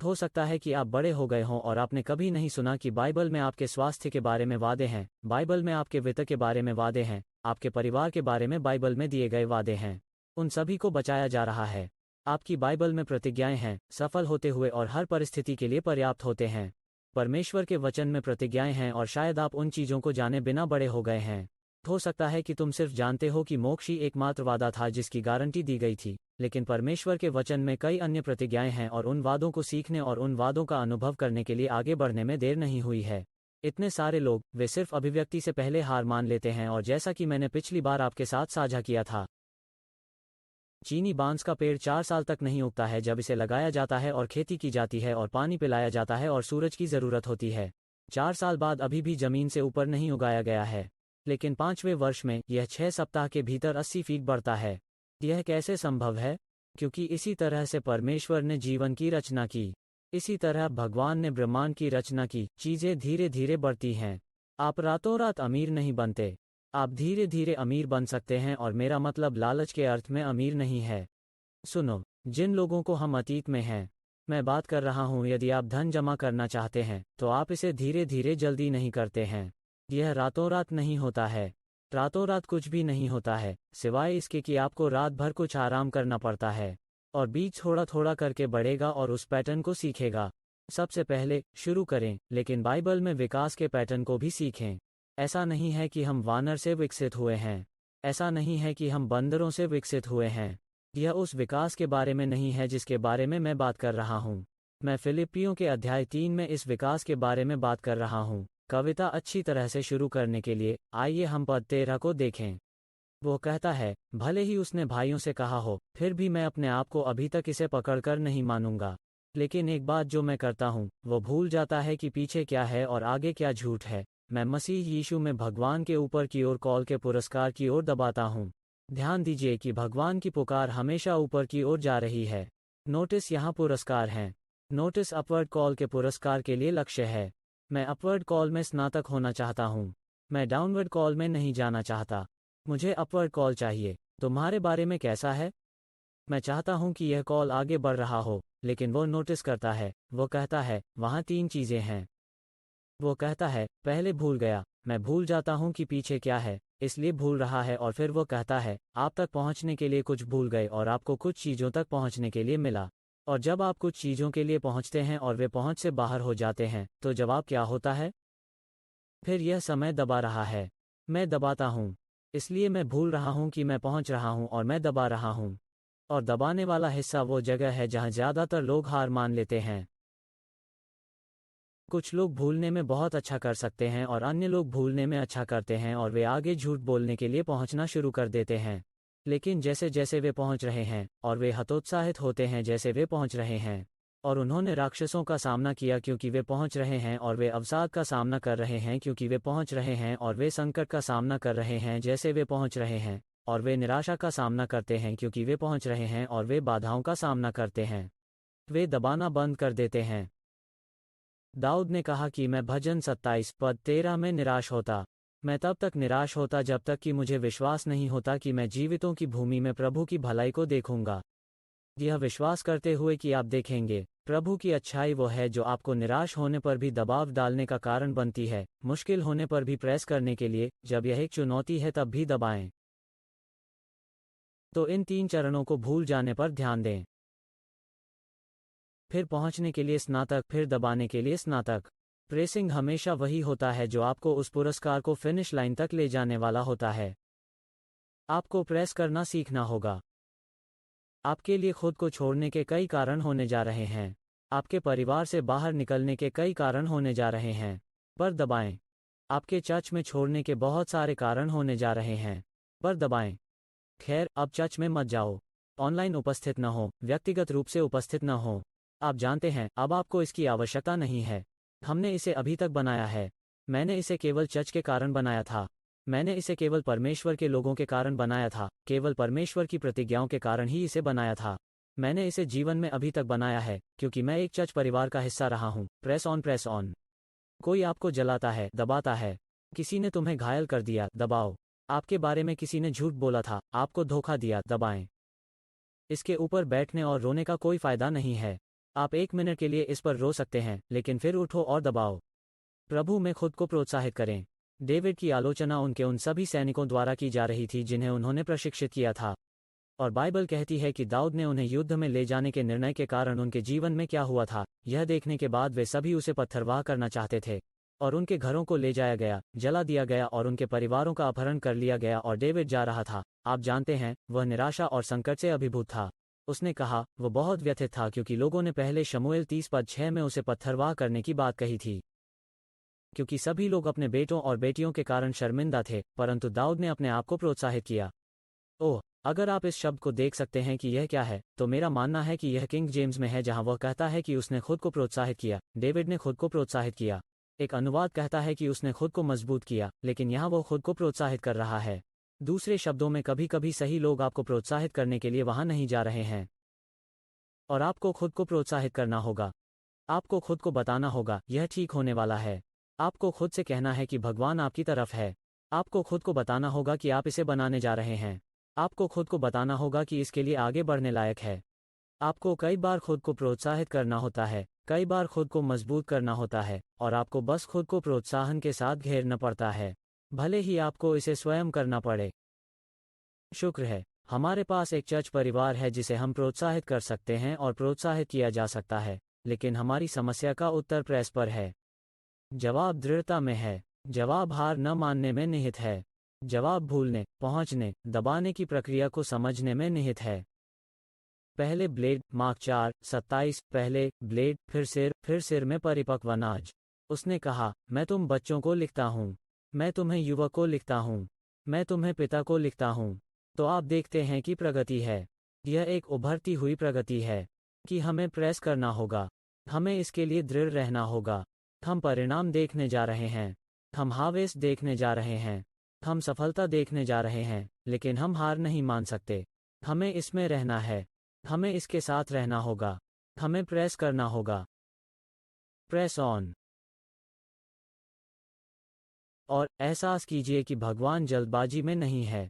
हो सकता है कि आप बड़े हो गए हों और आपने कभी नहीं सुना कि बाइबल में आपके स्वास्थ्य के बारे में वादे हैं, बाइबल में आपके वित्त के बारे में वादे हैं, आपके परिवार के बारे में बाइबल में दिए गए वादे हैं। उन सभी को बचाया जा रहा है। आपकी बाइबल में प्रतिज्ञाएं हैं, सफल होते हुए और हर परिस्थिति के लिए पर्याप्त होते हैं। परमेश्वर के वचन में प्रतिज्ञाएं हैं, और शायद आप उन चीज़ों को जाने बिना बड़े हो गए हैं। हो सकता है कि तुम सिर्फ जानते हो कि मोक्ष ही एकमात्र वादा था जिसकी गारंटी दी गई थी, लेकिन परमेश्वर के वचन में कई अन्य प्रतिज्ञाएं हैं और उन वादों को सीखने और उन वादों का अनुभव करने के लिए आगे बढ़ने में देर नहीं हुई है। इतने सारे लोग, वे सिर्फ अभिव्यक्ति से पहले हार मान लेते हैं, और जैसा कि मैंने पिछली बार आपके साथ साझा किया था, चीनी बांस का पेड़ 4 साल तक नहीं उगता है जब इसे लगाया जाता है और खेती की जाती है और पानी पिलाया जाता है और सूरज की ज़रूरत होती है। 4 साल बाद अभी भी ज़मीन से ऊपर नहीं उगाया गया है, लेकिन 5वें वर्ष में यह 6 सप्ताह के भीतर 80 फीट बढ़ता है। यह कैसे संभव है? क्योंकि इसी तरह से परमेश्वर ने जीवन की रचना की, इसी तरह भगवान ने ब्रह्मांड की रचना की। चीज़ें धीरे धीरे बढ़ती हैं। आप रातों रात अमीर नहीं बनते, आप धीरे धीरे अमीर बन सकते हैं, और मेरा मतलब लालच के अर्थ में अमीर नहीं है। सुनो, जिन लोगों को हम अतीत में हैं, मैं बात कर रहा हूँ, यदि आप धन जमा करना चाहते हैं तो आप इसे धीरे धीरे जल्दी नहीं करते हैं। यह रातों रात नहीं होता है। रातों रात कुछ भी नहीं होता है, सिवाय इसके कि आपको रात भर कुछ आराम करना पड़ता है, और बीज थोड़ा थोड़ा करके बढ़ेगा और उस पैटर्न को सीखेगा। सबसे पहले शुरू करें, लेकिन बाइबल में विकास के पैटर्न को भी सीखें। ऐसा नहीं है कि हम वानर से विकसित हुए हैं, ऐसा नहीं है कि हम बंदरों से विकसित हुए हैं। यह उस विकास के बारे में नहीं है जिसके बारे में मैं बात कर रहा हूँ। मैं फिलिप्पियों के अध्याय 3 में इस विकास के बारे में बात कर रहा हूँ। कविता अच्छी तरह से शुरू करने के लिए आइए हम पद 13 को देखें। वो कहता है, भले ही उसने भाइयों से कहा हो, फिर भी मैं अपने आप को अभी तक इसे पकड़कर नहीं मानूंगा। लेकिन एक बात जो मैं करता हूँ, वो भूल जाता है कि पीछे क्या है और आगे क्या झूठ है। मैं मसीह यीशु में भगवान के ऊपर की ओर कॉल के पुरस्कार की ओर दबाता हूँ। ध्यान दीजिए कि भगवान की पुकार हमेशा ऊपर की ओर जा रही है। नोटिस यहाँ पुरस्कार हैं। नोटिस अपवर्ड कॉल के पुरस्कार के लिए लक्ष्य है। मैं अपवर्ड कॉल में स्नातक होना चाहता हूँ। मैं डाउनवर्ड कॉल में नहीं जाना चाहता। मुझे अपवर्ड कॉल चाहिए। तुम्हारे बारे में कैसा है? मैं चाहता हूँ कि यह कॉल आगे बढ़ रहा हो, लेकिन वो नोटिस करता है, वो कहता है, वहाँ 3 चीज़ें हैं। वो कहता है, पहले भूल गया, मैं भूल जाता हूँ कि पीछे क्या है, इसलिए भूल रहा है। और फिर वो कहता है, आप तक पहुँचने के लिए कुछ भूल गए और आपको कुछ चीज़ों तक पहुँचने के लिए मिला। और जब आप कुछ चीज़ों के लिए पहुँचते हैं और वे पहुँच से बाहर हो जाते हैं, तो जवाब क्या होता है? फिर यह समय दबा रहा है। मैं दबाता हूँ, इसलिए मैं भूल रहा हूँ कि मैं पहुँच रहा हूँ, और मैं दबा रहा हूँ। और दबाने वाला हिस्सा वो जगह है जहाँ ज़्यादातर लोग हार मान लेते हैं। कुछ लोग भूलने में बहुत अच्छा कर सकते हैं और अन्य लोग भूलने में अच्छा करते हैं, और वे आगे झूठ बोलने के लिए पहुंचना शुरू कर देते हैं। लेकिन जैसे जैसे वे पहुंच रहे हैं, और वे हतोत्साहित होते हैं जैसे वे पहुंच रहे हैं, और उन्होंने राक्षसों का सामना किया क्योंकि वे पहुंच रहे हैं, और वे अवसाद का सामना कर रहे हैं क्योंकि वे पहुंच रहे हैं, और वे संकट का सामना कर रहे हैं जैसे वे पहुंच रहे हैं, और वे निराशा का सामना करते हैं क्योंकि वे पहुंच रहे हैं, और वे बाधाओं का सामना करते हैं। वे दबाना बंद कर देते हैं। दाऊद ने कहा कि मैं भजन 27 पद 13 में निराश होता। मैं तब तक निराश होता जब तक कि मुझे विश्वास नहीं होता कि मैं जीवितों की भूमि में प्रभु की भलाई को देखूंगा। यह विश्वास करते हुए कि आप देखेंगे प्रभु की अच्छाई, वो है जो आपको निराश होने पर भी दबाव डालने का कारण बनती है, मुश्किल होने पर भी प्रेस करने के लिए, जब यह एक चुनौती है तब भी दबाएं। तो इन 3 चरणों को भूल जाने पर ध्यान दें। फिर पहुंचने के लिए स्नातक, फिर दबाने के लिए स्नातक। प्रेसिंग हमेशा वही होता है जो आपको उस पुरस्कार को फिनिश लाइन तक ले जाने वाला होता है। आपको प्रेस करना सीखना होगा। आपके लिए खुद को छोड़ने के कई कारण होने जा रहे हैं। आपके परिवार से बाहर निकलने के कई कारण होने जा रहे हैं। पर दबाएं। आपके चर्च में छोड़ने के बहुत सारे कारण होने जा रहे हैं। पर दबाएं। खैर, अब चर्च में मत जाओ। ऑनलाइन उपस्थित न हो, व्यक्तिगत रूप से उपस्थित न हो। आप जानते हैं, अब आपको इसकी आवश्यकता नहीं है। हमने इसे अभी तक बनाया है। मैंने इसे केवल चर्च के कारण बनाया था। मैंने इसे केवल परमेश्वर के लोगों के कारण बनाया था, केवल परमेश्वर की प्रतिज्ञाओं के कारण ही इसे बनाया था। मैंने इसे जीवन में अभी तक बनाया है, क्योंकि मैं एक चर्च परिवार का हिस्सा रहा हूँ। Press on, press on. कोई आपको जलाता है, दबाता है। किसी ने तुम्हें घायल कर दिया, दबाओ। आपके बारे में किसी ने झूठ बोला था, आपको धोखा दिया, दबाएं। इसके ऊपर बैठने और रोने का कोई फायदा नहीं है। आप 1 मिनट के लिए इस पर रो सकते हैं, लेकिन फिर उठो और दबाओ। प्रभु में खुद को प्रोत्साहित करें। डेविड की आलोचना उनके उन सभी सैनिकों द्वारा की जा रही थी जिन्हें उन्होंने प्रशिक्षित किया था। और बाइबल कहती है कि दाऊद ने उन्हें युद्ध में ले जाने के निर्णय के कारण उनके जीवन में क्या हुआ था, यह देखने के बाद वे सभी उसे पत्थरवाह करना चाहते थे। और उनके घरों को ले जाया गया, जला दिया गया और उनके परिवारों का अपहरण कर लिया गया और डेविड जा रहा था। आप जानते हैं, वह निराशा और संकट से अभिभूत था। उसने कहा, वह बहुत व्यथित था क्योंकि लोगों ने पहले शमूएल 30:6 में उसे पत्थरवाह करने की बात कही थी, क्योंकि सभी लोग अपने बेटों और बेटियों के कारण शर्मिंदा थे, परंतु दाऊद ने अपने आप को प्रोत्साहित किया। ओह, अगर आप इस शब्द को देख सकते हैं कि यह क्या है, तो मेरा मानना है कि यह किंग जेम्स में है, जहां वह कहता है कि उसने खुद को प्रोत्साहित किया, डेविड ने खुद को प्रोत्साहित किया। एक अनुवाद कहता है कि उसने खुद को मजबूत किया, लेकिन यहाँ वो खुद को प्रोत्साहित कर रहा है। दूसरे शब्दों में, कभी कभी सही लोग आपको प्रोत्साहित करने के लिए वहां नहीं जा रहे हैं, और आपको खुद को प्रोत्साहित करना होगा। आपको खुद को बताना होगा, यह ठीक होने वाला है। आपको खुद से कहना है कि भगवान आपकी तरफ है। आपको खुद को बताना होगा कि आप इसे बनाने जा रहे हैं। आपको खुद को बताना होगा कि इसके लिए आगे बढ़ने लायक है। आपको कई बार खुद को प्रोत्साहित करना होता है, कई बार खुद को मजबूत करना होता है, और आपको बस खुद को प्रोत्साहन के साथ घेरना पड़ता है, भले ही आपको इसे स्वयं करना पड़े। शुक्र है, हमारे पास एक चर्च परिवार है जिसे हम प्रोत्साहित कर सकते हैं और प्रोत्साहित किया जा सकता है, लेकिन हमारी समस्या का उत्तर प्रेस पर है। जवाब दृढ़ता में है। जवाब हार न मानने में निहित है। जवाब भूलने, पहुंचने, दबाने की प्रक्रिया को समझने में निहित है। पहले ब्लेड, मार्क 4:27, पहले ब्लेड, फिर सिर में परिपक्व अनाज। उसने कहा, मैं तुम बच्चों को लिखता हूँ, मैं तुम्हें युवक को लिखता हूँ, मैं तुम्हें पिता को लिखता हूँ। तो आप देखते हैं कि प्रगति है। यह एक उभरती हुई प्रगति है कि हमें प्रेस करना होगा, हमें इसके लिए दृढ़ रहना होगा। हम परिणाम देखने जा रहे हैं, हम हार्वेस्ट देखने जा रहे हैं, हम सफलता देखने जा रहे हैं, लेकिन हम हार नहीं मान सकते। हमें इसमें रहना है, हमें इसके साथ रहना होगा, हमें प्रेस करना होगा। Press on. और एहसास कीजिए कि भगवान जल्दबाजी में नहीं है,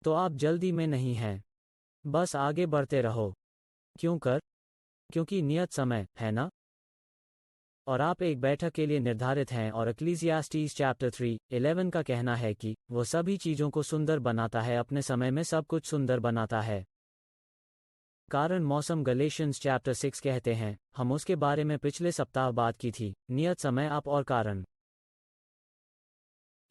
तो आप जल्दी में नहीं हैं। बस आगे बढ़ते रहो। क्यों कर? क्योंकि नियत समय है ना? और आप एक बैठक के लिए निर्धारित हैं, और इक्लेसियास्टीज चैप्टर 3:11 का कहना है कि वो सभी चीज़ों को सुंदर बनाता है, अपने समय में सब कुछ सुंदर बनाता है। कारण मौसम गलेशियंस चैप्टर 6 कहते हैं, हम उसके बारे में पिछले सप्ताह बात की थी, नियत समय आप और कारण।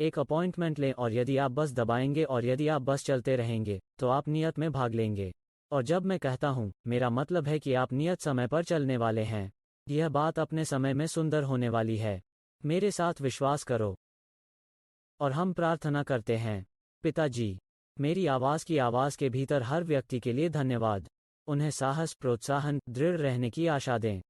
एक अपॉइंटमेंट लें, और यदि आप बस दबाएंगे और यदि आप बस चलते रहेंगे, तो आप नियत में भाग लेंगे। और जब मैं कहता हूँ, मेरा मतलब है कि आप नियत समय पर चलने वाले हैं। यह बात अपने समय में सुंदर होने वाली है। मेरे साथ विश्वास करो। और हम प्रार्थना करते हैं। पिताजी, मेरी आवाज़ की आवाज़ के भीतर हर व्यक्ति के लिए धन्यवाद। उन्हें साहस, प्रोत्साहन, दृढ़ रहने की आशा दें।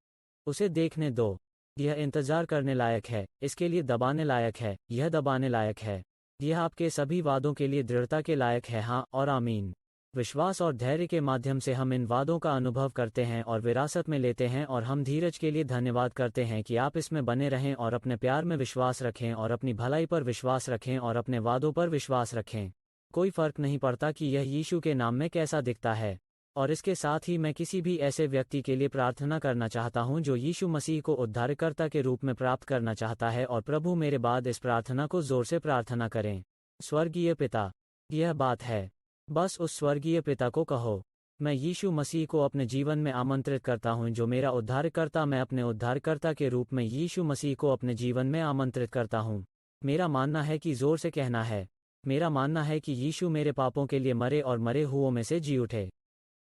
उसे देखने दो। यह इंतजार करने लायक है, इसके लिए दबाने लायक है, यह दबाने लायक है। यह आपके सभी वादों के लिए दृढ़ता के लायक है, हाँ और आमीन। विश्वास और धैर्य के माध्यम से हम इन वादों का अनुभव करते हैं और विरासत में लेते हैं, और हम धीरज के लिए धन्यवाद करते हैं कि आप इसमें बने रहें और अपने प्यार में विश्वास रखें और अपनी भलाई पर विश्वास रखें और अपने वादों पर विश्वास रखें। कोई फर्क नहीं पड़ता कि यह यीशु के नाम में कैसा दिखता है। और इसके साथ ही मैं किसी भी ऐसे व्यक्ति के लिए प्रार्थना करना चाहता हूं जो यीशु मसीह को उद्धारकर्ता के रूप में प्राप्त करना चाहता है, और प्रभु मेरे बाद इस प्रार्थना को जोर से प्रार्थना करें। स्वर्गीय पिता, यह बात है। बस उस स्वर्गीय पिता को कहो, मैं यीशु मसीह को अपने जीवन में आमंत्रित करता हूं जो मेरा उद्धारकर्ता। मैं अपने उद्धारकर्ता के रूप में यीशु मसीह को अपने जीवन में आमंत्रित करता हूं। मेरा मानना है कि जोर से कहना है, मेरा मानना है कि यीशु मेरे पापों के लिए मरे और मरे हुओं में से जी उठे।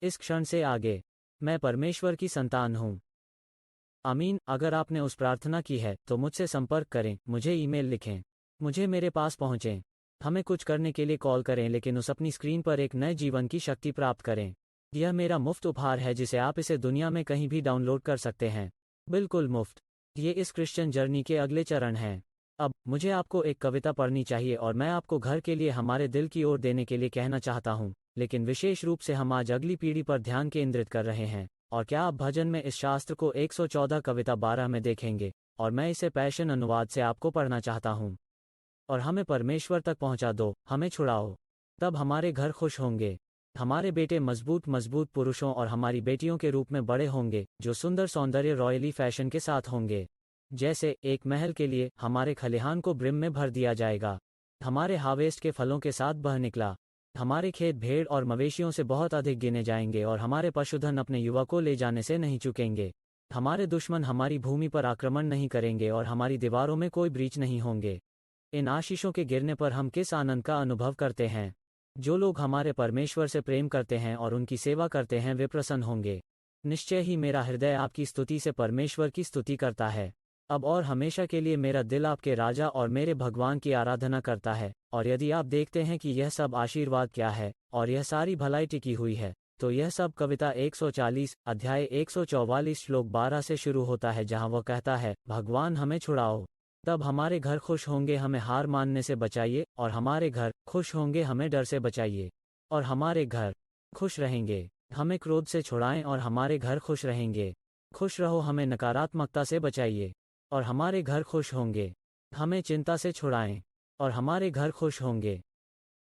इस क्षण से आगे मैं परमेश्वर की संतान हूं। आमीन। अगर आपने उस प्रार्थना की है तो मुझसे संपर्क करें, मुझे ईमेल लिखें, मुझे मेरे पास पहुंचें, हमें कुछ करने के लिए कॉल करें, लेकिन उस अपनी स्क्रीन पर एक नए जीवन की शक्ति प्राप्त करें। यह मेरा मुफ्त उपहार है जिसे आप इसे दुनिया में कहीं भी डाउनलोड कर सकते हैं, बिल्कुल मुफ्त। ये इस क्रिश्चियन जर्नी के अगले चरण हैं। अब मुझे आपको एक कविता पढ़नी चाहिए और मैं आपको घर के लिए हमारे दिल की ओर देने के लिए कहना चाहता हूँ, लेकिन विशेष रूप से हम आज अगली पीढ़ी पर ध्यान केंद्रित कर रहे हैं। और क्या आप भजन में इस शास्त्र को 114 कविता 12 में देखेंगे, और मैं इसे पैशन अनुवाद से आपको पढ़ना चाहता हूँ। और हमें परमेश्वर तक पहुँचा दो, हमें छुड़ाओ, तब हमारे घर खुश होंगे। हमारे बेटे मजबूत मजबूत पुरुषों और हमारी बेटियों के रूप में बड़े होंगे, जो सुंदर सौंदर्य रॉयली फैशन के साथ होंगे। जैसे एक महल के लिए हमारे खलिहान को ब्रिम में भर दिया जाएगा, हमारे हार्वेस्ट के फलों के साथ बह निकला। हमारे खेत भेड़ और मवेशियों से बहुत अधिक गिने जाएंगे, और हमारे पशुधन अपने युवा को ले जाने से नहीं चुकेंगे। हमारे दुश्मन हमारी भूमि पर आक्रमण नहीं करेंगे और हमारी दीवारों में कोई ब्रीच नहीं होंगे। इन आशीषों के गिरने पर हम किस आनंद का अनुभव करते हैं। जो लोग हमारे परमेश्वर से प्रेम करते हैं और उनकी सेवा करते हैं वे प्रसन्न होंगे। निश्चय ही मेरा हृदय आपकी स्तुति से परमेश्वर की स्तुति करता है। अब और हमेशा के लिए मेरा दिल आपके राजा और मेरे भगवान की आराधना करता है। और यदि आप देखते हैं कि यह सब आशीर्वाद क्या है और यह सारी भलाई टिकी हुई है, तो यह सब कविता 140 अध्याय 144 श्लोक 12 से शुरू होता है, जहां वह कहता है, भगवान हमें छुड़ाओ। तब हमारे घर खुश होंगे, हमें हार मानने से बचाइए, और हमारे घर खुश होंगे, हमें डर से बचाइए। और हमारे घर खुश रहेंगे, हमें क्रोध से छुड़ाएं और हमारे घर खुश रहेंगे। खुश रहो, हमें नकारात्मकता से बचाइए और हमारे घर खुश होंगे। हमें चिंता से छुड़ाएं और हमारे घर खुश होंगे।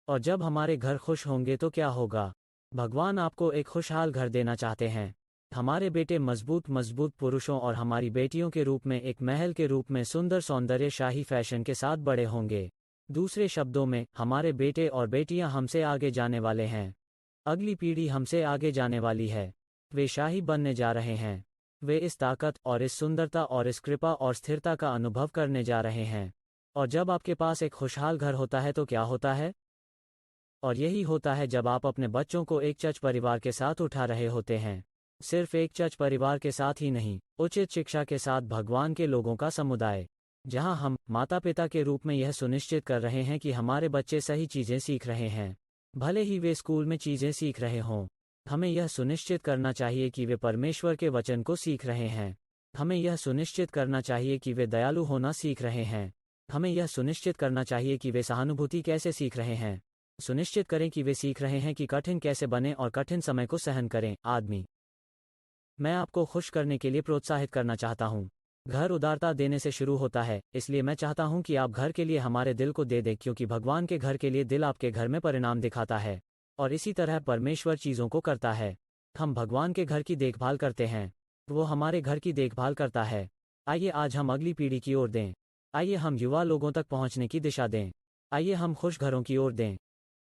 और जब हमारे घर खुश होंगे तो क्या होगा? भगवान आपको एक खुशहाल घर देना चाहते हैं। हमारे बेटे मजबूत मजबूत पुरुषों और हमारी बेटियों के रूप में एक महल के रूप में सुंदर सौंदर्यशाही फैशन के साथ बड़े होंगे। दूसरे शब्दों में, हमारे बेटे और बेटियां हमसे आगे जाने वाले हैं। अगली पीढ़ी हमसे आगे जाने वाली है। वे शाही बनने जा रहे हैं। वे इस ताकत और इस सुंदरता और इस कृपा और स्थिरता का अनुभव करने जा रहे हैं। और जब आपके पास एक खुशहाल घर होता है तो क्या होता है? और यही होता है जब आप अपने बच्चों को एक चर्च परिवार के साथ उठा रहे होते हैं। सिर्फ एक चर्च परिवार के साथ ही नहीं, उचित शिक्षा के साथ भगवान के लोगों का समुदाय, जहां हम माता पिता के रूप में यह सुनिश्चित कर रहे हैं कि हमारे बच्चे सही चीजें सीख रहे हैं। भले ही वे स्कूल में चीजें सीख रहे हों, हमें यह सुनिश्चित करना चाहिए कि वे परमेश्वर के वचन को सीख रहे हैं। हमें यह सुनिश्चित करना चाहिए कि वे दयालु होना सीख रहे हैं। हमें यह सुनिश्चित करना चाहिए कि वे सहानुभूति कैसे सीख रहे हैं। सुनिश्चित करें कि वे सीख रहे हैं कि कठिन कैसे बने और कठिन समय को सहन करें। आदमी, मैं आपको खुश करने के लिए प्रोत्साहित करना चाहता हूँ। घर उदारता देने से शुरू होता है, इसलिए मैं चाहता हूँ कि आप घर के लिए हमारे दिल को दे दें, क्योंकि भगवान के घर के लिए दिल आपके घर में परिणाम दिखाता है। और इसी तरह परमेश्वर चीज़ों को करता है। हम भगवान के घर की देखभाल करते हैं, वो हमारे घर की देखभाल करता है। आइए आज हम अगली पीढ़ी की ओर दें। आइए हम युवा लोगों तक पहुँचने की दिशा दें। आइए हम खुश घरों की ओर दें।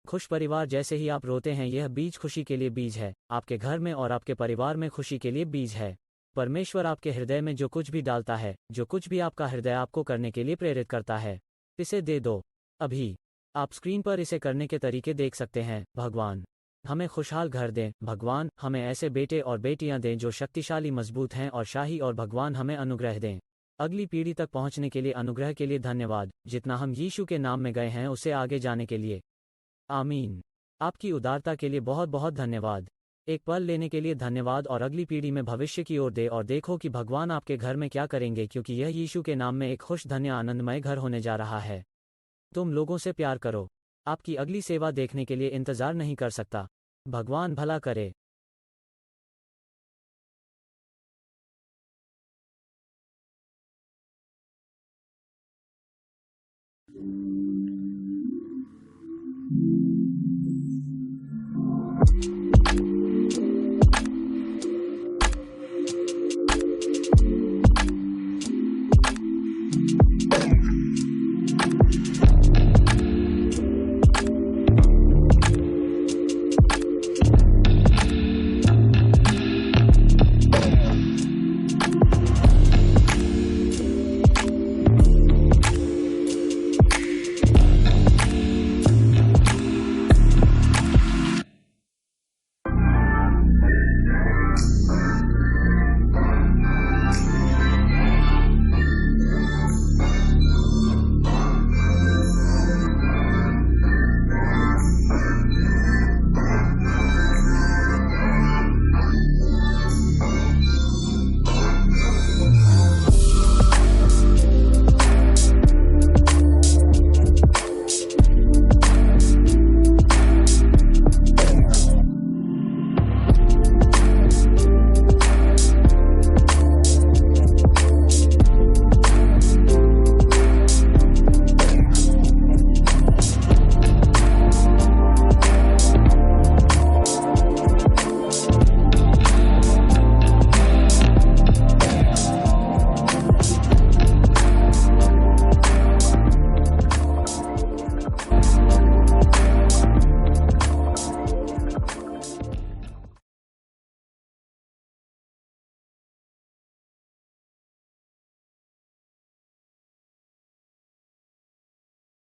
खुश परिवार, जैसे ही आप रोते हैं, यह बीज खुशी के लिए बीज है। आपके घर में और आपके परिवार में खुशी के लिए बीज है। परमेश्वर आपके हृदय में जो कुछ भी डालता है, जो कुछ भी आपका हृदय आपको करने के लिए प्रेरित करता है, इसे दे दो अभी। आप स्क्रीन पर इसे करने के तरीके देख सकते हैं। भगवान हमें खुशहाल घर दें। भगवान हमें ऐसे बेटे और बेटियां दें जो शक्तिशाली, मजबूत हैं और शाही। और भगवान हमें अनुग्रह दें। अगली पीढ़ी तक पहुंचने के लिए अनुग्रह के लिए धन्यवाद। जितना हम यीशु के नाम में गए हैं उससे आगे जाने के लिए। आमीन। आपकी उदारता के लिए बहुत बहुत धन्यवाद। एक पल लेने के लिए धन्यवाद और अगली पीढ़ी में भविष्य की ओर दे और देखो कि भगवान आपके घर में क्या करेंगे, क्योंकि यह यीशु के नाम में एक खुश, धन्य, आनंदमय घर होने जा रहा है। तुम लोगों से प्यार करो। आपकी अगली सेवा देखने के लिए इंतजार नहीं कर सकता। भगवान भला करे।